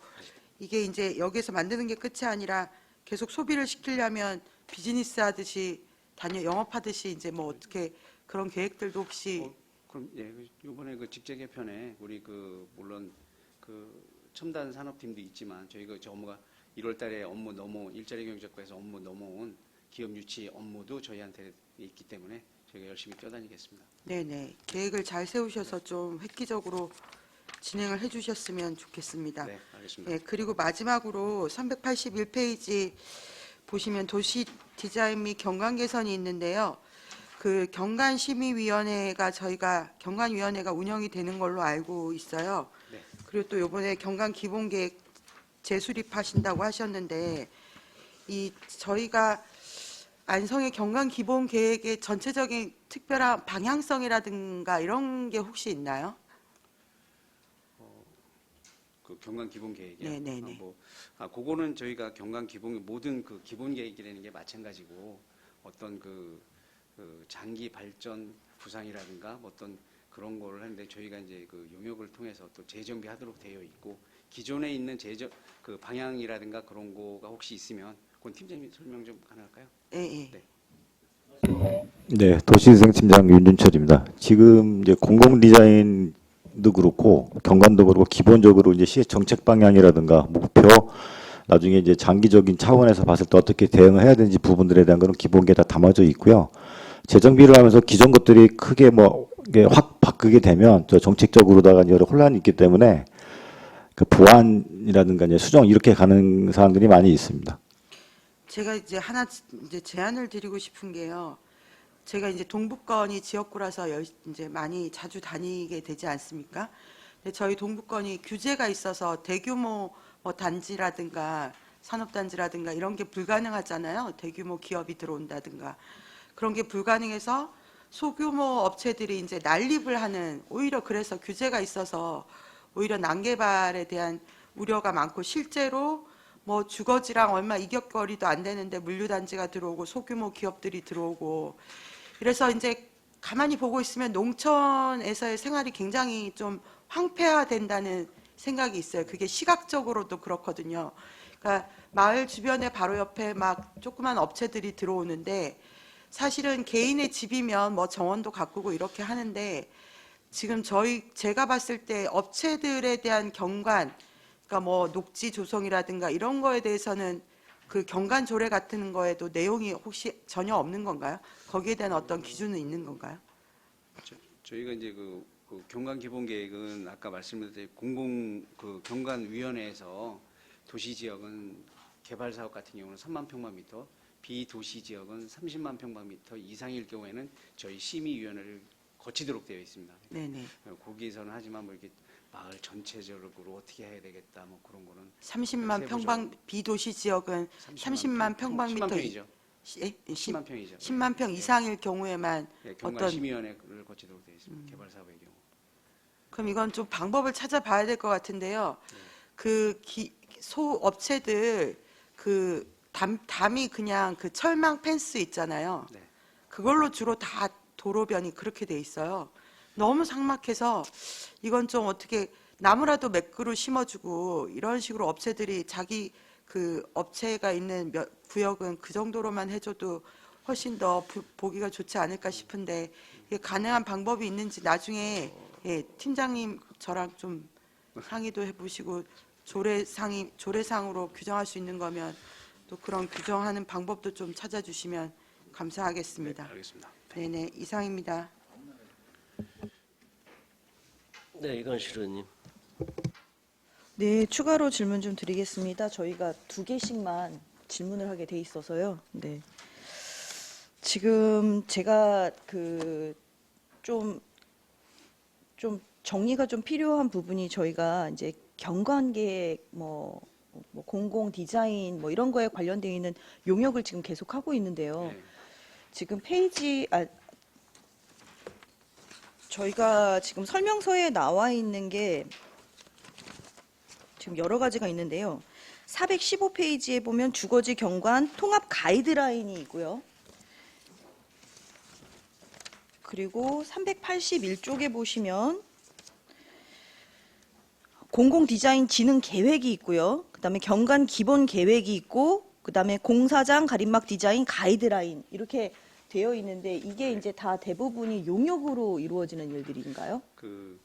이게 이제 여기에서 만드는 게 끝이 아니라 계속 소비를 시키려면 비즈니스 하듯이 영업하듯이 이제 뭐 어떻게 그런 계획들도 혹시 그럼 이번에 그 직제 개편에 우리 그 물론 그 첨단 산업팀도 있지만 저희 그 업무가 1월달에 업무 넘어온 일자리 경제과에서 업무 넘어온 기업 유치 업무도 저희한테 있기 때문에 저희가 열심히 뛰어다니겠습니다. 네네 계획을 잘 세우셔서 좀 획기적으로 진행을 해주셨으면 좋겠습니다. 네, 알겠습니다. 네, 그리고 마지막으로 381페이지 보시면 도시 디자인 및 경관 개선이 있는데요. 그 경관심의위원회가 저희가 경관위원회가 운영이 되는 걸로 알고 있어요. 네. 그리고 또 이번에 경관 기본계획 재수립하신다고 하셨는데 이 저희가 안성의 경관 기본계획의 전체적인 특별한 방향성이라든가 이런 게 혹시 있나요? 그 경관 기본 계획이요. 네네네. 그거는 저희가 경관 기본 모든 그 기본 계획이라는 게 마찬가지고 어떤 그 장기 발전 구상이라든가 어떤 그런 거를 하는데 저희가 이제 그 용역을 통해서 또 재정비하도록 되어 있고 기존에 있는 제적 그 방향이라든가 그런 거가 혹시 있으면 그건 팀장님 설명 좀 가능할까요? 예, 예. 네. 네, 도시재생팀장 윤준철입니다. 지금 이제 공공 디자인도 그렇고 경관도 그렇고 기본적으로 이제 시의 정책 방향이라든가 목표, 나중에 이제 장기적인 차원에서 봤을 때 어떻게 대응을 해야 되는지 부분들에 대한 그런 기본 게 다 담아져 있고요. 재정비를 하면서 기존 것들이 크게 뭐 이게 확 바뀌게 되면 저 정책적으로다가 여러 혼란이 있기 때문에 그 보완이라든가 이제 수정 이렇게 가는 사항들이 많이 있습니다. 제가 이제 하나 이제 제안을 드리고 싶은 게요. 제가 이제 동북권이 지역구라서 이제 많이 자주 다니게 되지 않습니까? 근데 저희 동북권이 규제가 있어서 대규모 뭐 단지라든가 산업단지라든가 이런 게 불가능하잖아요. 대규모 기업이 들어온다든가 그런 게 불가능해서 소규모 업체들이 이제 난립을 하는, 오히려 그래서 규제가 있어서 오히려 난개발에 대한 우려가 많고, 실제로 뭐 주거지랑 얼마 이격거리도 안 되는데 물류단지가 들어오고 소규모 기업들이 들어오고, 그래서 이제 가만히 보고 있으면 농촌에서의 생활이 굉장히 좀 황폐화된다는 생각이 있어요. 그게 시각적으로도 그렇거든요. 그러니까 마을 주변에 바로 옆에 막 조그만 업체들이 들어오는데, 사실은 개인의 집이면 뭐 정원도 가꾸고 이렇게 하는데, 지금 제가 봤을 때 업체들에 대한 경관, 그러니까 뭐 녹지 조성이라든가 이런 거에 대해서는 그 경관 조례 같은 거에도 내용이 혹시 전혀 없는 건가요? 거기에 대한 어떤 기준은 있는 건가요? 저희가 이제 그 경관 기본 계획은 아까 말씀드린 공공 그 경관위원회에서 도시 지역은 개발 사업 같은 경우는 3만 평방미터, 비도시 지역은 30만 평방미터 이상일 경우에는 저희 심의위원회를 거치도록 되어 있습니다. 네네. 거기에서는 하지만 뭐 이렇게 마을 전체적으로 어떻게 해야 되겠다 뭐 그런 거는 30만 평방 비도시 지역은 30만 평방미터 10만 평이죠. 예? 10만 평이죠. 10만 평 이상일 경우에만 경관 어떤, 심의위원회를 거치도록 되어 있습니다. 개발 사업의 경우. 그럼 이건 좀 방법을 찾아봐야 될 것 같은데요. 그 소업체들 그 담이 그냥 그 철망 펜스 있잖아요. 네. 그걸로 주로 다 도로변이 그렇게 돼 있어요. 너무 삭막해서 이건 좀 어떻게 나무라도 몇 그루 심어주고 이런 식으로 업체들이 자기 그 업체가 있는 구역은 그 정도로만 해줘도 훨씬 더 보기가 좋지 않을까 싶은데, 이게 가능한 방법이 있는지 나중에 예, 팀장님 저랑 좀 상의도 해보시고, 조례상으로 규정할 수 있는 거면 또 그런 규정하는 방법도 좀 찾아주시면 감사하겠습니다. 네, 알겠습니다. 네네, 이상입니다. 네, 이건실 의원님. 네, 추가로 질문 좀 드리겠습니다. 저희가 2개씩만 질문을 하게 돼 있어서요. 네. 지금 제가 그 좀 정리가 좀 필요한 부분이, 저희가 이제 경관계획 뭐 공공 디자인 뭐 이런 거에 관련되어 있는 용역을 지금 계속 하고 있는데요. 네. 지금 저희가 지금 설명서에 나와 있는 게 지금 여러 가지가 있는데요. 415페이지에 보면 주거지 경관 통합 가이드라인이 있고요. 그리고 381쪽에 보시면 공공 디자인 진흥 계획이 있고요. 그다음에 경관 기본 계획이 있고, 그다음에 공사장 가림막 디자인 가이드라인 이렇게 되어 있는데, 이게 이제 다 대부분이 용역으로 이루어지는 일들인가요? 그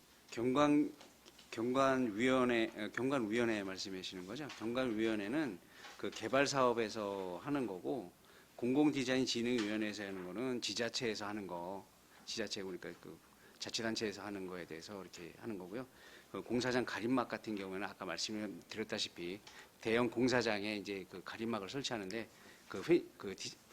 경관위원회 말씀하시는 거죠? 경관위원회는 그 개발 사업에서 하는 거고, 공공디자인진흥위원회에서 하는 거는 지자체에서 하는 거, 지자체 그러니까 그 자치단체에서 하는 거에 대해서 이렇게 하는 거고요. 그 공사장 가림막 같은 경우에는 아까 말씀드렸다시피 대형 공사장에 이제 그 가림막을 설치하는데, 그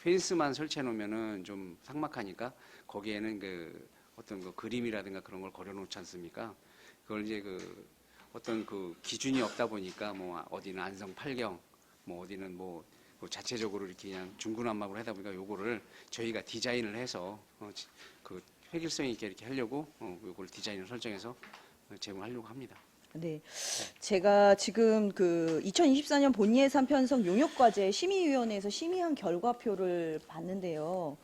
펜스만 설치해 놓으면은 좀 삭막하니까 거기에는 그 어떤 그 그림이라든가 그런 걸 걸어놓지 않습니까? 그걸 이제 그 어떤 그 기준이 없다 보니까 뭐 어디는 안성 8경, 뭐 어디는 뭐 자체적으로 이렇게 그냥 중구난방으로 하다 보니까 요거를 저희가 디자인을 해서 그 획일성 있게 이렇게 하려고 요걸 디자인을 설정해서 제공하려고 합니다. 네. 제가 지금 그 2024년 본예산 편성 용역과제 심의위원회에서 심의한 결과표를 봤는데요.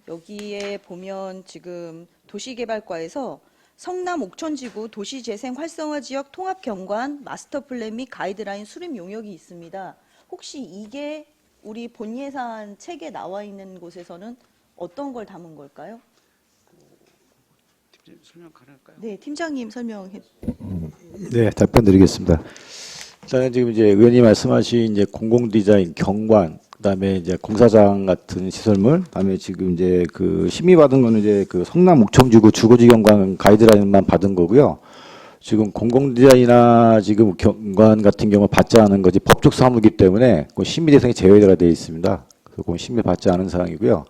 여기에 보면 지금 도시개발과에서 성남 옥천지구 도시재생 활성화 지역 통합 경관 마스터 플랜 및 가이드라인 수립 용역이 있습니다. 혹시 이게 우리 본 예산 책에 나와 있는 곳에서는 어떤 걸 담은 걸까요? 팀장님 설명 가능할까요? 네, 팀장님 설명해. 네, 답변 드리겠습니다. 일단은 지금 이제 의원님 말씀하신 이제 공공 디자인, 경관, 그다음에 이제 공사장 같은 시설물, 그다음에 지금 이제 그 심의 받은 거는 이제 그 성남 옥천지구 주거지 경관 가이드라인만 받은 거고요. 지금 공공 디자인이나 지금 경관 같은 경우 받지 않은 것이 법적 사무이기 때문에 그 심의 대상이 제외가 되어 있습니다. 그래서 그건 심의 받지 않은 사항이고요.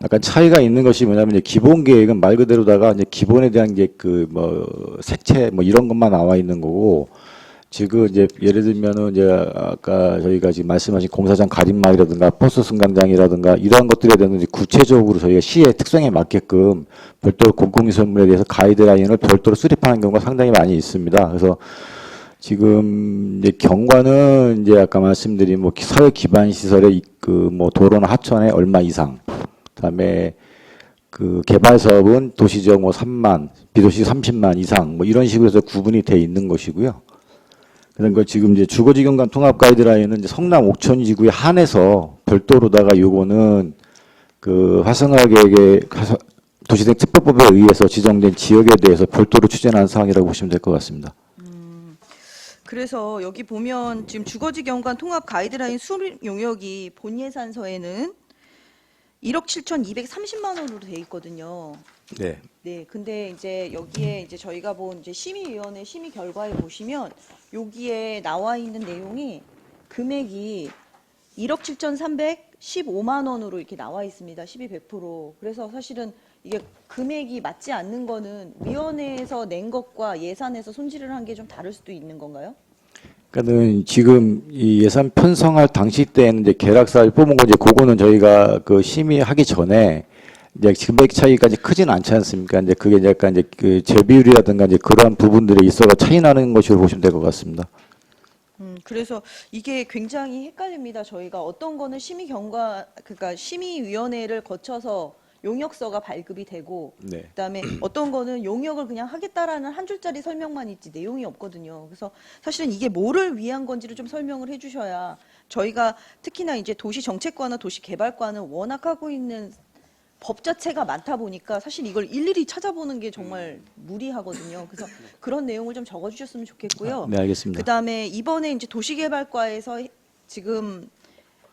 약간 차이가 있는 것이 뭐냐면 이제 기본 계획은 말 그대로다가 이제 기본에 대한 게 그 뭐 색채 뭐 이런 것만 나와 있는 거고, 지금 이제 예를 들면은 이제 아까 저희가 지금 말씀하신 공사장 가림막이라든가 포스 승강장이라든가 이러한 것들에 대해서 이제 구체적으로 저희가 시의 특성에 맞게끔 별도로 공공시설물에 대해서 가이드라인을 별도로 수립하는 경우가 상당히 많이 있습니다. 그래서 지금 이제 경관은 이제 아까 말씀드린 뭐 사회 기반 시설의 그 뭐 도로나 하천에 얼마 이상, 그다음에 그 개발 사업은 도시지역 뭐 3만, 비도시 30만 이상 뭐 이런 식으로 해서 구분이 돼 있는 것이고요. 그러니까 지금 이제 주거지 경관 통합 가이드라인은 이제 성남 옥천지구에 한해서 별도로다가 요거는 그 활성화 계획의 도시재생 특별법에 의해서 지정된 지역에 대해서 별도로 추진한 사항이라고 보시면 될 것 같습니다. 그래서 여기 보면 지금 주거지 경관 통합 가이드라인 수립 용역이 본 예산서에는 1억 7,230만 원으로 돼 있거든요. 네. 네, 근데 이제 여기에 이제 저희가 본 이제 심의위원회 심의 결과에 보시면 여기에 나와 있는 내용이 금액이 1억 7,315만 원으로 이렇게 나와 있습니다. 12% 그래서 사실은 이게 금액이 맞지 않는 거는 위원회에서 낸 것과 예산에서 손질을 한 게 좀 다를 수도 있는 건가요? 그러니까는 지금 이 예산 편성할 당시 때는 이제 계략사를 뽑은 거 이제 그거는 저희가 그 심의하기 전에 이제 금액 차이까지 크지는 않지 않습니까? 이제 그게 약간 이제 그 재비율이라든가 이제 그러한 부분들에 있어서 차이 나는 것으로 보시면 될 것 같습니다. 그래서 이게 굉장히 헷갈립니다. 저희가 어떤 거는 심의 경과, 그러니까 심의위원회를 거쳐서 용역서가 발급이 되고, 네. 그다음에 어떤 거는 용역을 그냥 하겠다라는 한 줄짜리 설명만 있지 내용이 없거든요. 그래서 사실은 이게 뭐를 위한 건지를 좀 설명을 해주셔야 저희가 특히나 이제 도시정책과나 도시개발과는 워낙 하고 있는 법 자체가 많다 보니까 사실 이걸 일일이 찾아보는 게 정말 무리하거든요. 그래서 그런 내용을 좀 적어주셨으면 좋겠고요. 네, 알겠습니다. 그다음에 이번에 이제 도시개발과에서 지금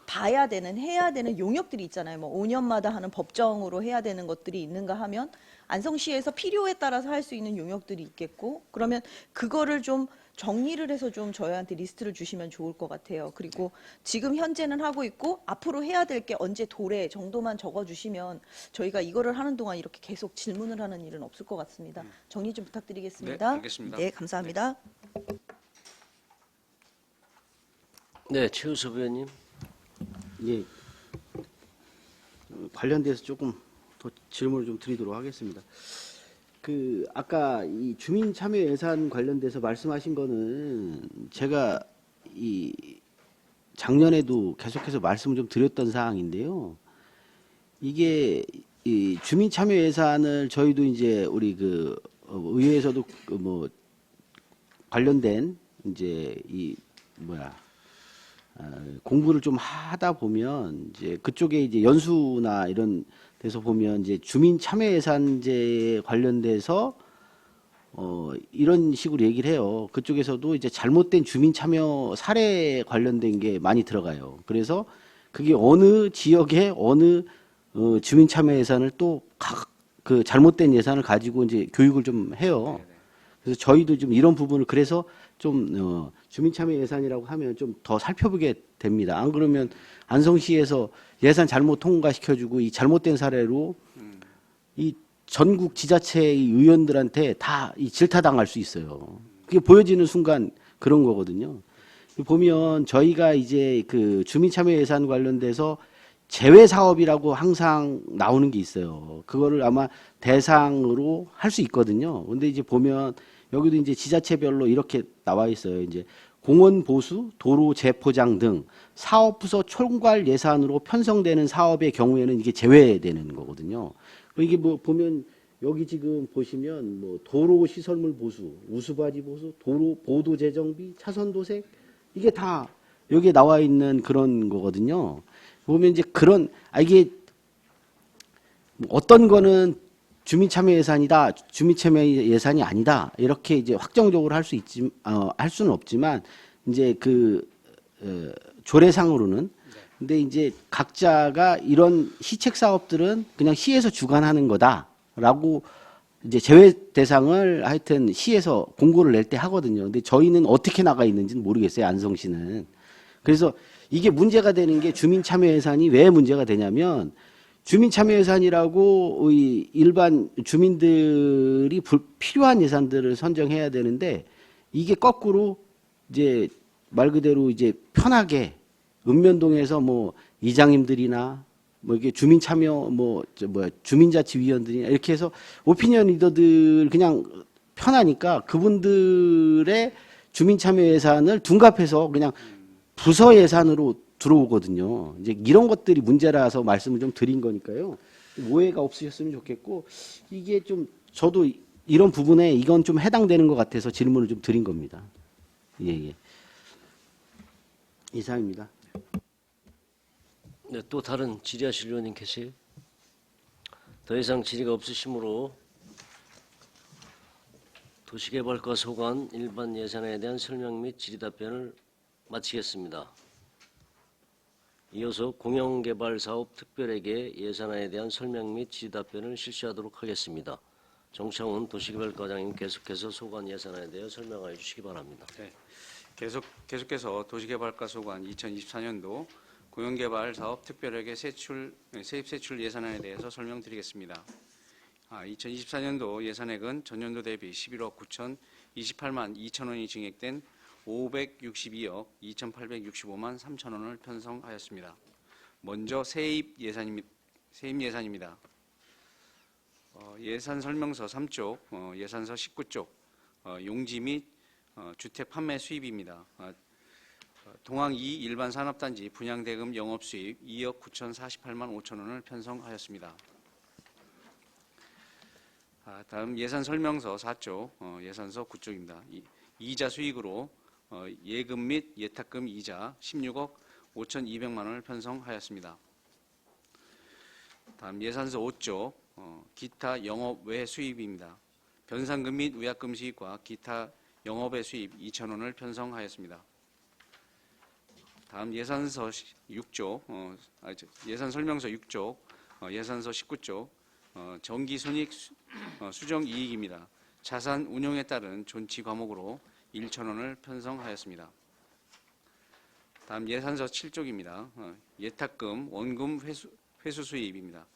봐야 되는 해야 되는 용역들이 있잖아요. 뭐 5년마다 하는 법정으로 해야 되는 것들이 있는가 하면 안성시에서 필요에 따라서 할 수 있는 용역들이 있겠고, 그러면 그거를 좀 정리를 해서 좀 저희한테 리스트를 주시면 좋을 것 같아요. 그리고 지금 현재는 하고 있고 앞으로 해야 될 게 언제 도래 정도만 적어주시면 저희가 이거를 하는 동안 이렇게 계속 질문을 하는 일은 없을 것 같습니다. 정리 좀 부탁드리겠습니다. 네, 알겠습니다. 네, 감사합니다. 네, 최우섭 의원님. 예. 관련돼서 조금 더 질문을 좀 드리도록 하겠습니다. 그 아까 이 주민 참여 예산 관련돼서 말씀하신 거는 제가 이 작년에도 계속해서 말씀을 좀 드렸던 사항인데요. 이게 이 주민 참여 예산을 저희도 이제 우리 그 의회에서도 그 뭐 관련된 이제 이 공부를 좀 하다 보면 이제 그쪽에 이제 연수나 이런 데서 보면 이제 주민 참여 예산제 관련돼서 이런 식으로 얘기를 해요. 그쪽에서도 이제 잘못된 주민 참여 사례 관련된 게 많이 들어가요. 그래서 그게 어느 지역에 어느 주민 참여 예산을 또 각 그 잘못된 예산을 가지고 이제 교육을 좀 해요. 그래서 저희도 좀 이런 부분을 그래서 좀 주민 참여 예산이라고 하면 좀 더 살펴보게 됩니다. 안 그러면 안성시에서 예산 잘못 통과시켜주고 이 잘못된 사례로 이 전국 지자체 의원들한테 다 이 질타당할 수 있어요. 그게 보여지는 순간 그런 거거든요. 보면 저희가 이제 그 주민 참여 예산 관련돼서 제외 사업이라고 항상 나오는 게 있어요. 그거를 아마 대상으로 할 수 있거든요. 근데 이제 보면 여기도 이제 지자체별로 이렇게 나와 있어요. 이제 공원 보수, 도로 재포장 등 사업부서 총괄 예산으로 편성되는 사업의 경우에는 이게 제외되는 거거든요. 이게 뭐 보면 여기 지금 보시면 뭐 도로 시설물 보수, 우수바지 보수, 도로 보도 재정비, 차선 도색 이게 다 여기에 나와 있는 그런 거거든요. 보면 이제 그런 이게 어떤 거는 주민참여 예산이다, 주민참여 예산이 아니다 이렇게 이제 확정적으로 할 수 있지 할 수는 없지만 이제 그 조례상으로는 근데 이제 각자가 이런 시책 사업들은 그냥 시에서 주관하는 거다라고 이제 제외 대상을 하여튼 시에서 공고를 낼 때 하거든요. 근데 저희는 어떻게 나가 있는지는 모르겠어요. 안성시는. 그래서 이게 문제가 되는 게 주민참여 예산이 왜 문제가 되냐면 주민참여 예산이라고 이 일반 주민들이 필요한 예산들을 선정해야 되는데 이게 거꾸로 이제 말 그대로 이제 편하게 읍면동에서 뭐 이장님들이나 뭐 이게 주민참여 주민자치위원들이나 이렇게 해서 오피니언 리더들 그냥 편하니까 그분들의 주민참여 예산을 둔갑해서 그냥 부서 예산으로 들어오거든요. 이제 이런 것들이 문제라서 말씀을 좀 드린 거니까요. 오해가 없으셨으면 좋겠고 이게 좀 저도 이런 부분에 이건 좀 해당되는 것 같아서 질문을 좀 드린 겁니다. 예. 이상입니다. 네, 또 다른 질의하실 의원님 계세요? 더 이상 질의가 없으시므로 도시개발과 소관 일반 예산에 대한 설명 및 질의 답변을 마치겠습니다. 이어서 공영개발사업 특별회계 예산안에 대한 설명 및 질의 답변을 실시하도록 하겠습니다. 정창훈 도시개발과장님 계속해서 소관 예산안에 대해 설명하여 주시기 바랍니다. 네, 계속해서 도시개발과 소관 2024년도 공영개발사업 특별회계 세입세출 예산안에 대해서 설명드리겠습니다. 2024년도 예산액은 전년도 대비 11억 9,028만 2천 원이 증액된 562억 2,865만 3천 원을 편성하였습니다. 먼저 세입 예산입니다. 예산 설명서 3쪽, 예산서 19쪽, 용지 및 주택 판매 수입입니다. 동항 2 일반 산업단지 분양대금 영업수입 2억 9,048만 5천 원을 편성하였습니다. 다음 예산 설명서 4쪽, 예산서 9쪽입니다. 이자 수익으로 예금 및 예탁금 이자 16억 5,200만 원을 편성하였습니다. 다음 예산서 5쪽, 기타 영업 외 수입입니다. 변상금 및 위약금 수익과 기타 영업외 수입 2천 원을 편성하였습니다. 다음 예산서 6쪽, 예산 설명서 6쪽, 예산서 19쪽, 정기손익 수정 이익입니다. 자산 운용에 따른 존치 과목으로 1천 원을 편성하였습니다. 다음 예산서 7쪽입니다. 예탁금, 원금 회수 수입입니다.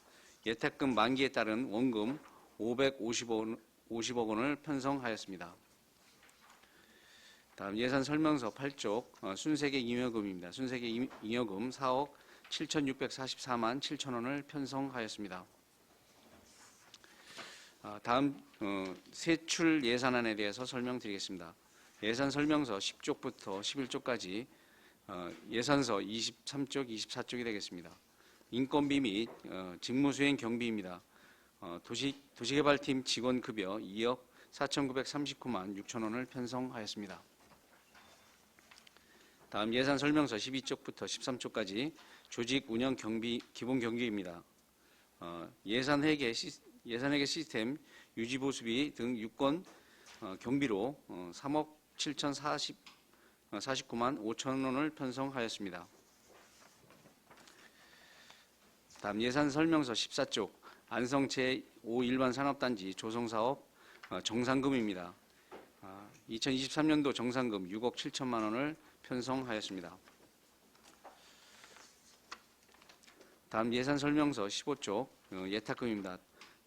예탁금 만기에 따른 원금 550억 원을 편성하였습니다. 다음 예산 설명서 8쪽 순세계 잉여금입니다. 순세계 잉여금 4억 7,644만 7천 원을 편성하였습니다. 다음 세출 예산안에 대해서 설명드리겠습니다. 예산 설명서 10쪽부터 11쪽까지 예산서 23쪽, 24쪽이 되겠습니다. 인건비 및 직무수행 경비입니다. 도시개발팀 직원급여 2억 4,939만 6천 원을 편성하였습니다. 다음 예산 설명서 12쪽부터 13쪽까지 조직 운영 경비 기본 경비입니다. 예산회계 시스템 유지 보수비 등 유권 경비로 3억 7,049만 5천 원을 편성하였습니다. 다음 예산 설명서 14쪽 안성 제5 일반 산업단지 조성사업 정상금입니다. 2023년도 정상금 6억 7천만 원을 편성하였습니다. 다음 예산 설명서 15쪽 예탁금입니다.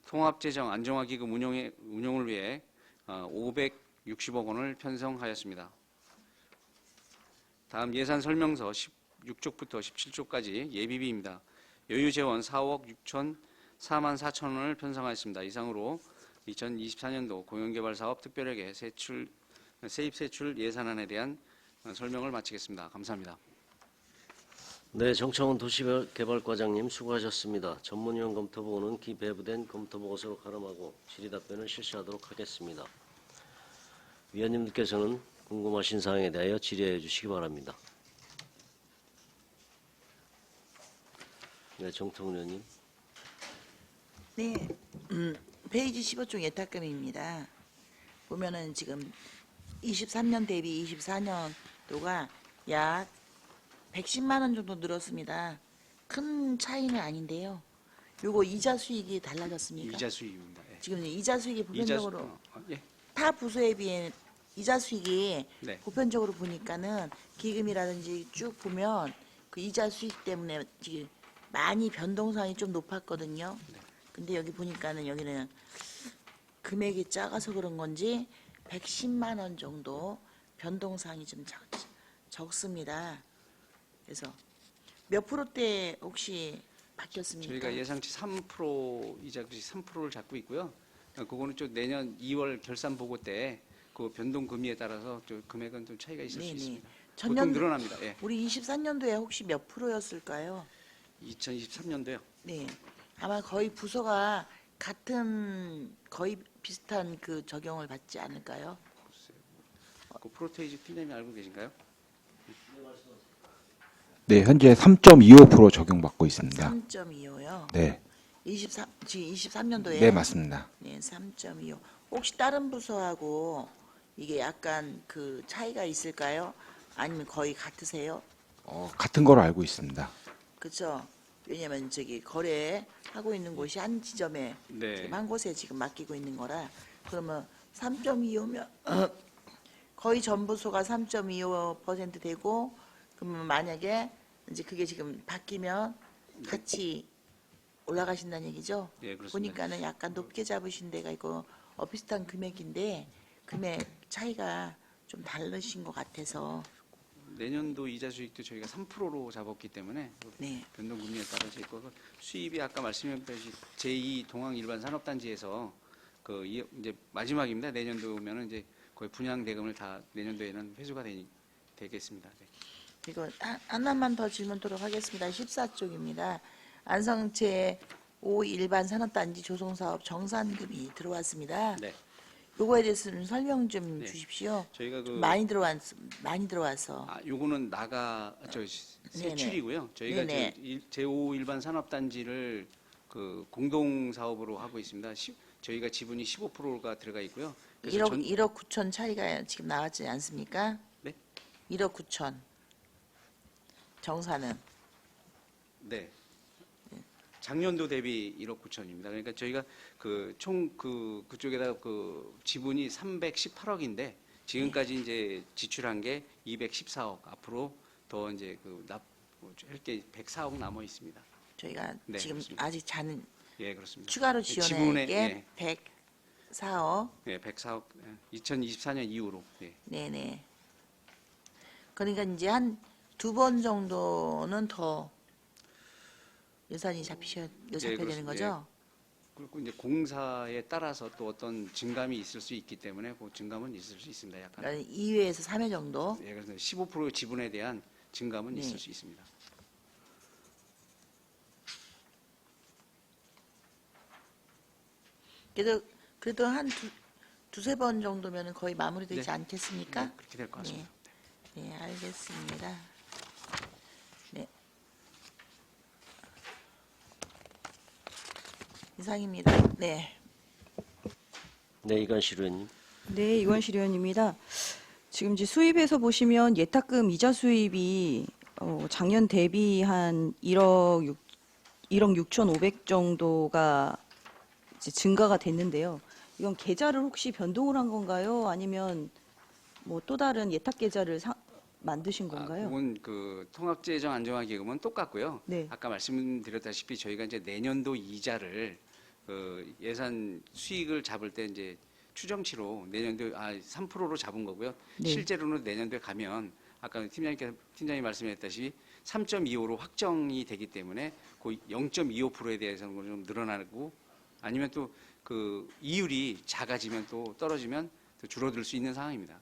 통합재정 안정화기금 운용을 위해 560억 원을 편성하였습니다. 다음 예산 설명서 16쪽부터 17쪽까지 예비비입니다. 여유재원 4억 6천 4만 4천 원을 편성하였습니다. 이상으로 2024년도 공영개발사업 특별회계 세입세출 예산안에 대한 설명을 마치겠습니다. 감사합니다. 네, 정창훈 도시개발과장님 수고하셨습니다. 전문위원 검토보고는 기배부된 검토보고서로 가름하고 질의답변을 실시하도록 하겠습니다. 위원님들께서는 궁금하신 사항에 대하여 질의해 주시기 바랍니다. 네, 정통훈 의원님. 네, 페이지 15쪽 예탁금입니다. 보면은 지금 23년 대비 24년도가 약 110만 원 정도 늘었습니다. 큰 차이는 아닌데요. 요거 이자 수익이 달라졌습니까? 이자 수익입니다. 예. 지금 이자 수익이 보편적으로 예. 타 부서에 비해 이자 수익이 네. 보편적으로 보니까는 기금이라든지 쭉 보면 그 이자 수익 때문에 지금 많이 변동성이 좀 높았거든요. 근데 여기 보니까는 여기는 금액이 작아서 그런 건지 110만 원 정도 변동성이 좀 적습니다. 그래서 몇 프로대 혹시 바뀌었습니까? 저희가 예상치 3% 이자 그 3%를 잡고 있고요. 그거는 좀 내년 2월 결산 보고 때 그 변동 금리에 따라서 좀 금액은 좀 차이가 있을 수 네네. 있습니다. 전년 보통 늘어납니다. 예. 우리 23년도에 혹시 몇 프로였을까요? 2023년도요. 네. 아마 거의 부서가 같은 거의 비슷한 그 적용을 받지 않을까요? 그 프로테이지 팀장님 알고 계신가요? 네, 현재 3.25% 적용받고 있습니다. 3.25요. 네, 지금 23년도에 네 맞습니다. 네, 3.25. 혹시 다른 부서하고 이게 약간 그 차이가 있을까요? 아니면 거의 같으세요? 같은 거로 알고 있습니다. 그렇죠? 왜냐면 저기 거래하고 있는 곳이 한 지점에 네. 지금 한 곳에 지금 맡기고 있는 거라 그러면 3.25면 거의 전 부서가 3.25% 되고 그러면 만약에 이제 그게 지금 바뀌면 같이 올라가신다는 얘기죠? 예, 그렇습니다. 보니까는 약간 높게 잡으신 데가 있고 비슷한 금액인데 금액 차이가 좀 다르신 것 같아서 내년도 이자 수익도 저희가 3%로 잡았기 때문에 네. 변동 금리에 따라서 있고 수입이 아까 말씀드렸듯이 제2 동항 일반 산업단지에서 그 이제 마지막입니다. 내년도면은 이제 거의 분양 대금을 다 내년도에는 회수가 되겠습니다. 네. 이거 하나만 더 질문 드리도록 하겠습니다. 14쪽입니다. 안성제 5 일반 산업단지 조성사업 정산금이 들어왔습니다. 네. 요거에 대해서는 설명 좀 네. 주십시오. 저희가 좀 많이 들어와서. 요거는 세출이고요. 저희가 네네. 제5 일반 산업단지를 그 공동 사업으로 하고 있습니다. 저희가 지분이 15%가 들어가 있고요. 그래서 1억 9천 차이가 지금 나왔지 않습니까? 네? 1억 9천. 정사는. 네. 작년도 대비 1억 9천입니다. 그러니까 저희가 그쪽에다 그 지분이 318억인데 지금까지 이제 지출한 게 214억. 앞으로 더 이제 할 게 104억 남아 있습니다. 저희가 네, 지금 그렇습니다. 아직 자는 예, 그렇습니다. 추가로 지분에, 지원할 게 104억. 예, 104억. 2024년 이후로. 예. 네네. 그러니까 이제 한 2번 정도는 더 예산이 잡혀야 되는 그렇습니다. 거죠? 그리고 이제 공사에 따라서 또 어떤 증감이 있을 수 있기 때문에 그 증감은 있을 수 있습니다. 약간. 그러니까 2회에서 3회 정도. 예, 그래서 15% 지분에 대한 증감은 네. 있을 수 있습니다. 그래도 한 두세 번 정도면 거의 마무리되지 네. 않겠습니까? 네, 그렇게 될 것 같습니다. 네, 알겠습니다. 네. 이상입니다. 네. 네, 이관실 의원님. 네, 이관실 의원입니다. 지금 이제 수입에서 보시면 예탁금 이자 수입이 작년 대비 한 1억 6,500 정도가 이제 증가가 됐는데요. 이건 계좌를 혹시 변동을 한 건가요? 아니면 뭐 또 다른 예탁 계좌를 만드신 건가요? 그건 그 통합재정 안정화기금은 똑같고요. 네. 아까 말씀드렸다시피 저희가 이제 내년도 이자를 그 예산 수익을 잡을 때 이제 추정치로 내년도 3%로 잡은 거고요. 네. 실제로는 내년도에 가면 아까 팀장님 말씀하셨다시피 3.25로 확정이 되기 때문에 그 0.25%에 대해서는 좀 늘어나고 아니면 또 그 이율이 작아지면 또 떨어지면 또 줄어들 수 있는 상황입니다.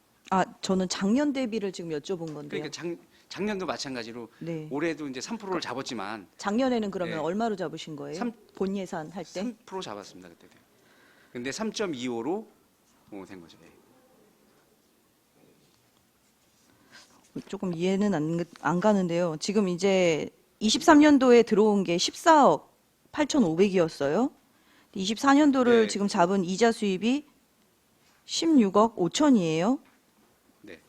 저는 작년 대비를 지금 여쭤본 건데요. 그러니까 작년도 마찬가지로 네. 올해도 이제 3%를 잡았지만 작년에는 그러면 네. 얼마로 잡으신 거예요? 삼- 본 예산 할 때? 3% 잡았습니다 그때도. 근데 3.25로 된 거죠. 예. 조금 이해는 안 가는데요. 지금 이제 23년도에 들어온 게 14억 8,500이었어요. 24년도를 네. 지금 잡은 이자 수입이 16억 5천이에요. 네.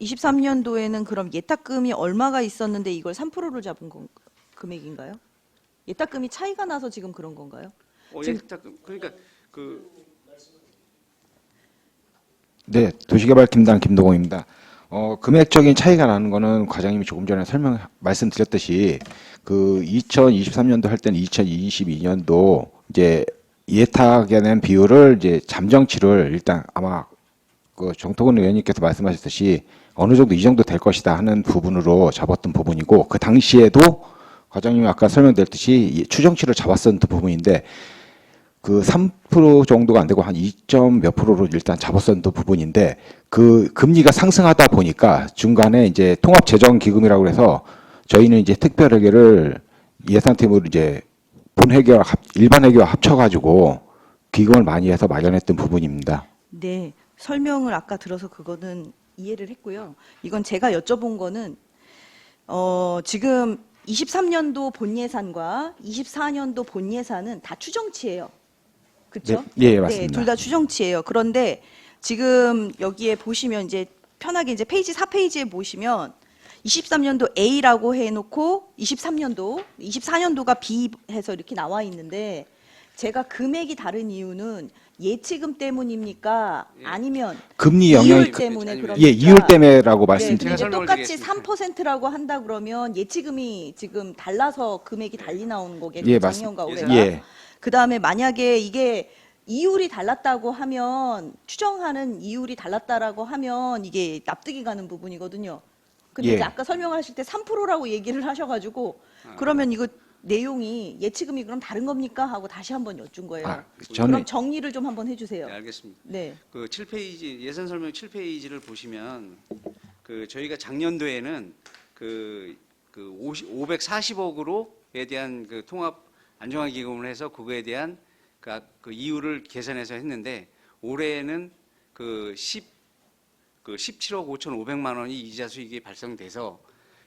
23년도에는 그럼 예탁금이 얼마가 있었는데 이걸 3%로 잡은 금액인가요? 예탁금이 차이가 나서 지금 그런 건가요? 지금- 그러니까 네, 도시개발팀장 김도공입니다. 금액적인 차이가 나는 거는 과장님이 조금 전에 말씀드렸듯이 그 2023년도 할 때는 2022년도 이제 예탁에 대한 비율을 이제 잠정치를 일단 아마 그 정토근 의원님께서 말씀하셨듯이 어느 정도 이 정도 될 것이다 하는 부분으로 잡았던 부분이고 그 당시에도 과장님이 아까 설명드렸듯이 추정치를 잡았었던 부분인데 그 3% 정도가 안 되고 한 2점 몇 프로로 일단 잡았었던 부분인데 그 금리가 상승하다 보니까 중간에 이제 통합재정기금이라고 해서 저희는 이제 특별회계를 예산팀으로 이제 본회계와 일반 회계와 합쳐가지고 기금을 많이 해서 마련했던 부분입니다. 네, 설명을 아까 들어서 그거는 이해를 했고요. 이건 제가 여쭤본 거는 지금 23년도 본 예산과 24년도 본 예산은 다 추정치예요. 그렇죠? 네, 예, 맞습니다. 네, 둘 다 추정치예요. 그런데 지금 여기에 보시면 이제 편하게 이제 페이지 4페이지에 보시면 23년도 A라고 해놓고 24년도가 B 해서 이렇게 나와 있는데 제가 금액이 다른 이유는 예치금 때문입니까? 아니면 금리 영향이 이율 때문에 아니면- 그럽니까? 예, 이율 때문에라고 네, 말씀드립니다. 근데 설명을 똑같이 드리겠습니다. 3%라고 한다 그러면 예치금이 지금 달라서 금액이 달리 나오는 거겠죠. 예, 작년과 맞습니다. 올해가. 예. 그다음에 만약에 이게 이율이 달랐다고 하면 추정하는 이율이 달랐다라고 하면 이게 납득이 가는 부분이거든요. 근데 예. 이제 아까 설명하실 때 3%라고 얘기를 하셔가지고 그러면 이거 내용이 예치금이 그럼 다른 겁니까? 하고 다시 한번 여쭌 거예요. 저는 그럼 정리를 좀 한번 해주세요. 네, 알겠습니다. 네. 그 7페이지 예산 설명 7페이지를 보시면 그 저희가 작년도에는 그 540억으로에 대한 그 통합 안정화 기금을 해서 그거에 대한 그 이율을 계산해서 했는데 올해는 그 17억 5,500만 원이 이자 수익이 발생돼서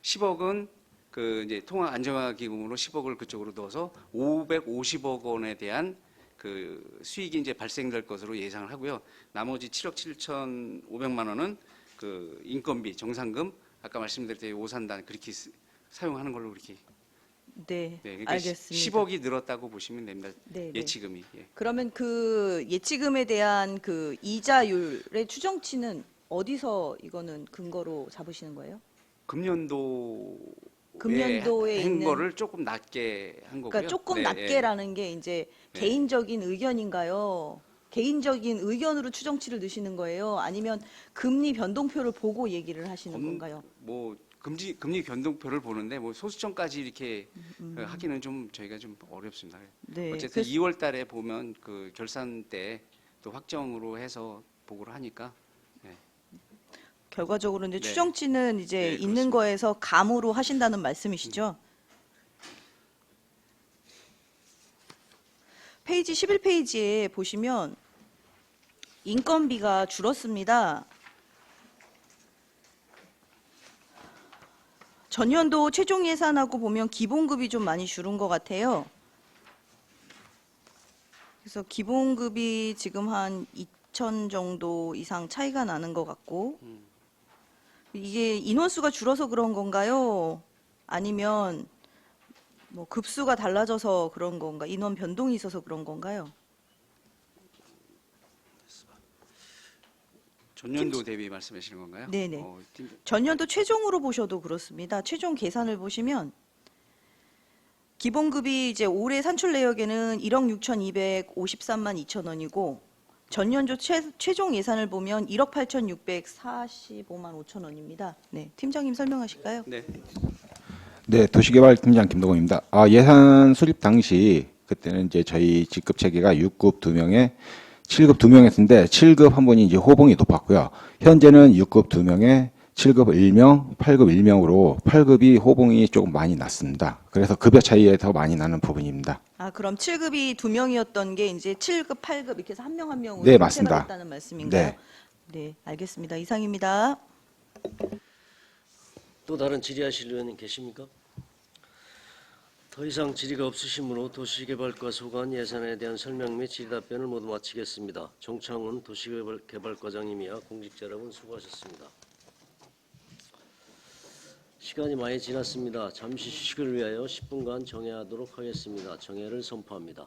10억은 그 이제 통합 안정화 기금으로 10억을 그쪽으로 넣어서 550억 원에 대한 그 수익이 이제 발생될 것으로 예상을 하고요. 나머지 7억 7,500만 원은 그 인건비, 정상금, 아까 말씀드렸듯이 오산단 그렇게 사용하는 걸로 그렇게. 네, 네, 그러니까 알겠습니다. 10억이 늘었다고 보시면 됩니다. 네, 네. 예치금이. 예. 그러면 그 예치금에 대한 그 이자율의 추정치는 어디서 이거는 근거로 잡으시는 거예요? 금년도에 한 있는- 거를 조금 낮게 한 거고요. 그러니까 조금 네, 낮게라는 게 이제 네. 개인적인 의견인가요? 개인적인 의견으로 추정치를 넣으시는 거예요? 아니면 금리 변동표를 보고 얘기를 하시는 건가요? 뭐 금리 변동표를 보는데 뭐 소수점까지 이렇게 하기는 좀 저희가 좀 어렵습니다. 네. 어쨌든 그래서 2월 달에 보면 그 결산 때 또 확정으로 해서 보고를 하니까 결과적으로 이제 네. 추정치는 이제 네, 있는 그렇습니다. 거에서 감으로 하신다는 말씀이시죠? 페이지 11페이지에 보시면 인건비가 줄었습니다. 전년도 최종 예산하고 보면 기본급이 좀 많이 줄은 것 같아요. 그래서 기본급이 지금 한 2천 정도 이상 차이가 나는 것 같고 이게 인원수가 줄어서 그런 건가요? 아니면 뭐 급수가 달라져서 그런 건가? 인원 변동이 있어서 그런 건가요? 전년도 대비 말씀하시는 건가요? 네네. 전년도 최종으로 보셔도 그렇습니다. 최종 계산을 보시면 기본급이 이제 올해 산출 내역에는 1억 6,253만 2천 원이고 전년도 최종 예산을 보면 1억 8,645만 5천 원입니다. 네, 팀장님 설명하실까요? 네. 네, 도시개발팀장 김동호입니다. 예산 수립 당시 그때는 이제 저희 직급 체계가 6급 2명에 7급 2명 했는데 7급 한 분이 이제 호봉이 높았고요. 현재는 6급 2명에 7급 1명, 8급 1명으로 8급이 호봉이 조금 많이 났습니다. 그래서 급여 차이에 더 많이 나는 부분입니다. 아, 그럼 7급이 2명이었던 게 이제 7급, 8급 이렇게 해서 한 명 한 명으로 네, 형태가 맞습니다. 됐다는 말씀인가요? 네. 네, 알겠습니다. 이상입니다. 또 다른 질의하실 의원님 계십니까? 더 이상 질의가 없으시므로 도시개발과 소관 예산에 대한 설명 및 질의 답변을 모두 마치겠습니다. 정창훈 도시개발과장님이야 공직자 여러분 수고하셨습니다. 시간이 많이 지났습니다. 잠시 휴식을 위하여 10분간 정회하도록 하겠습니다. 정회를 선포합니다.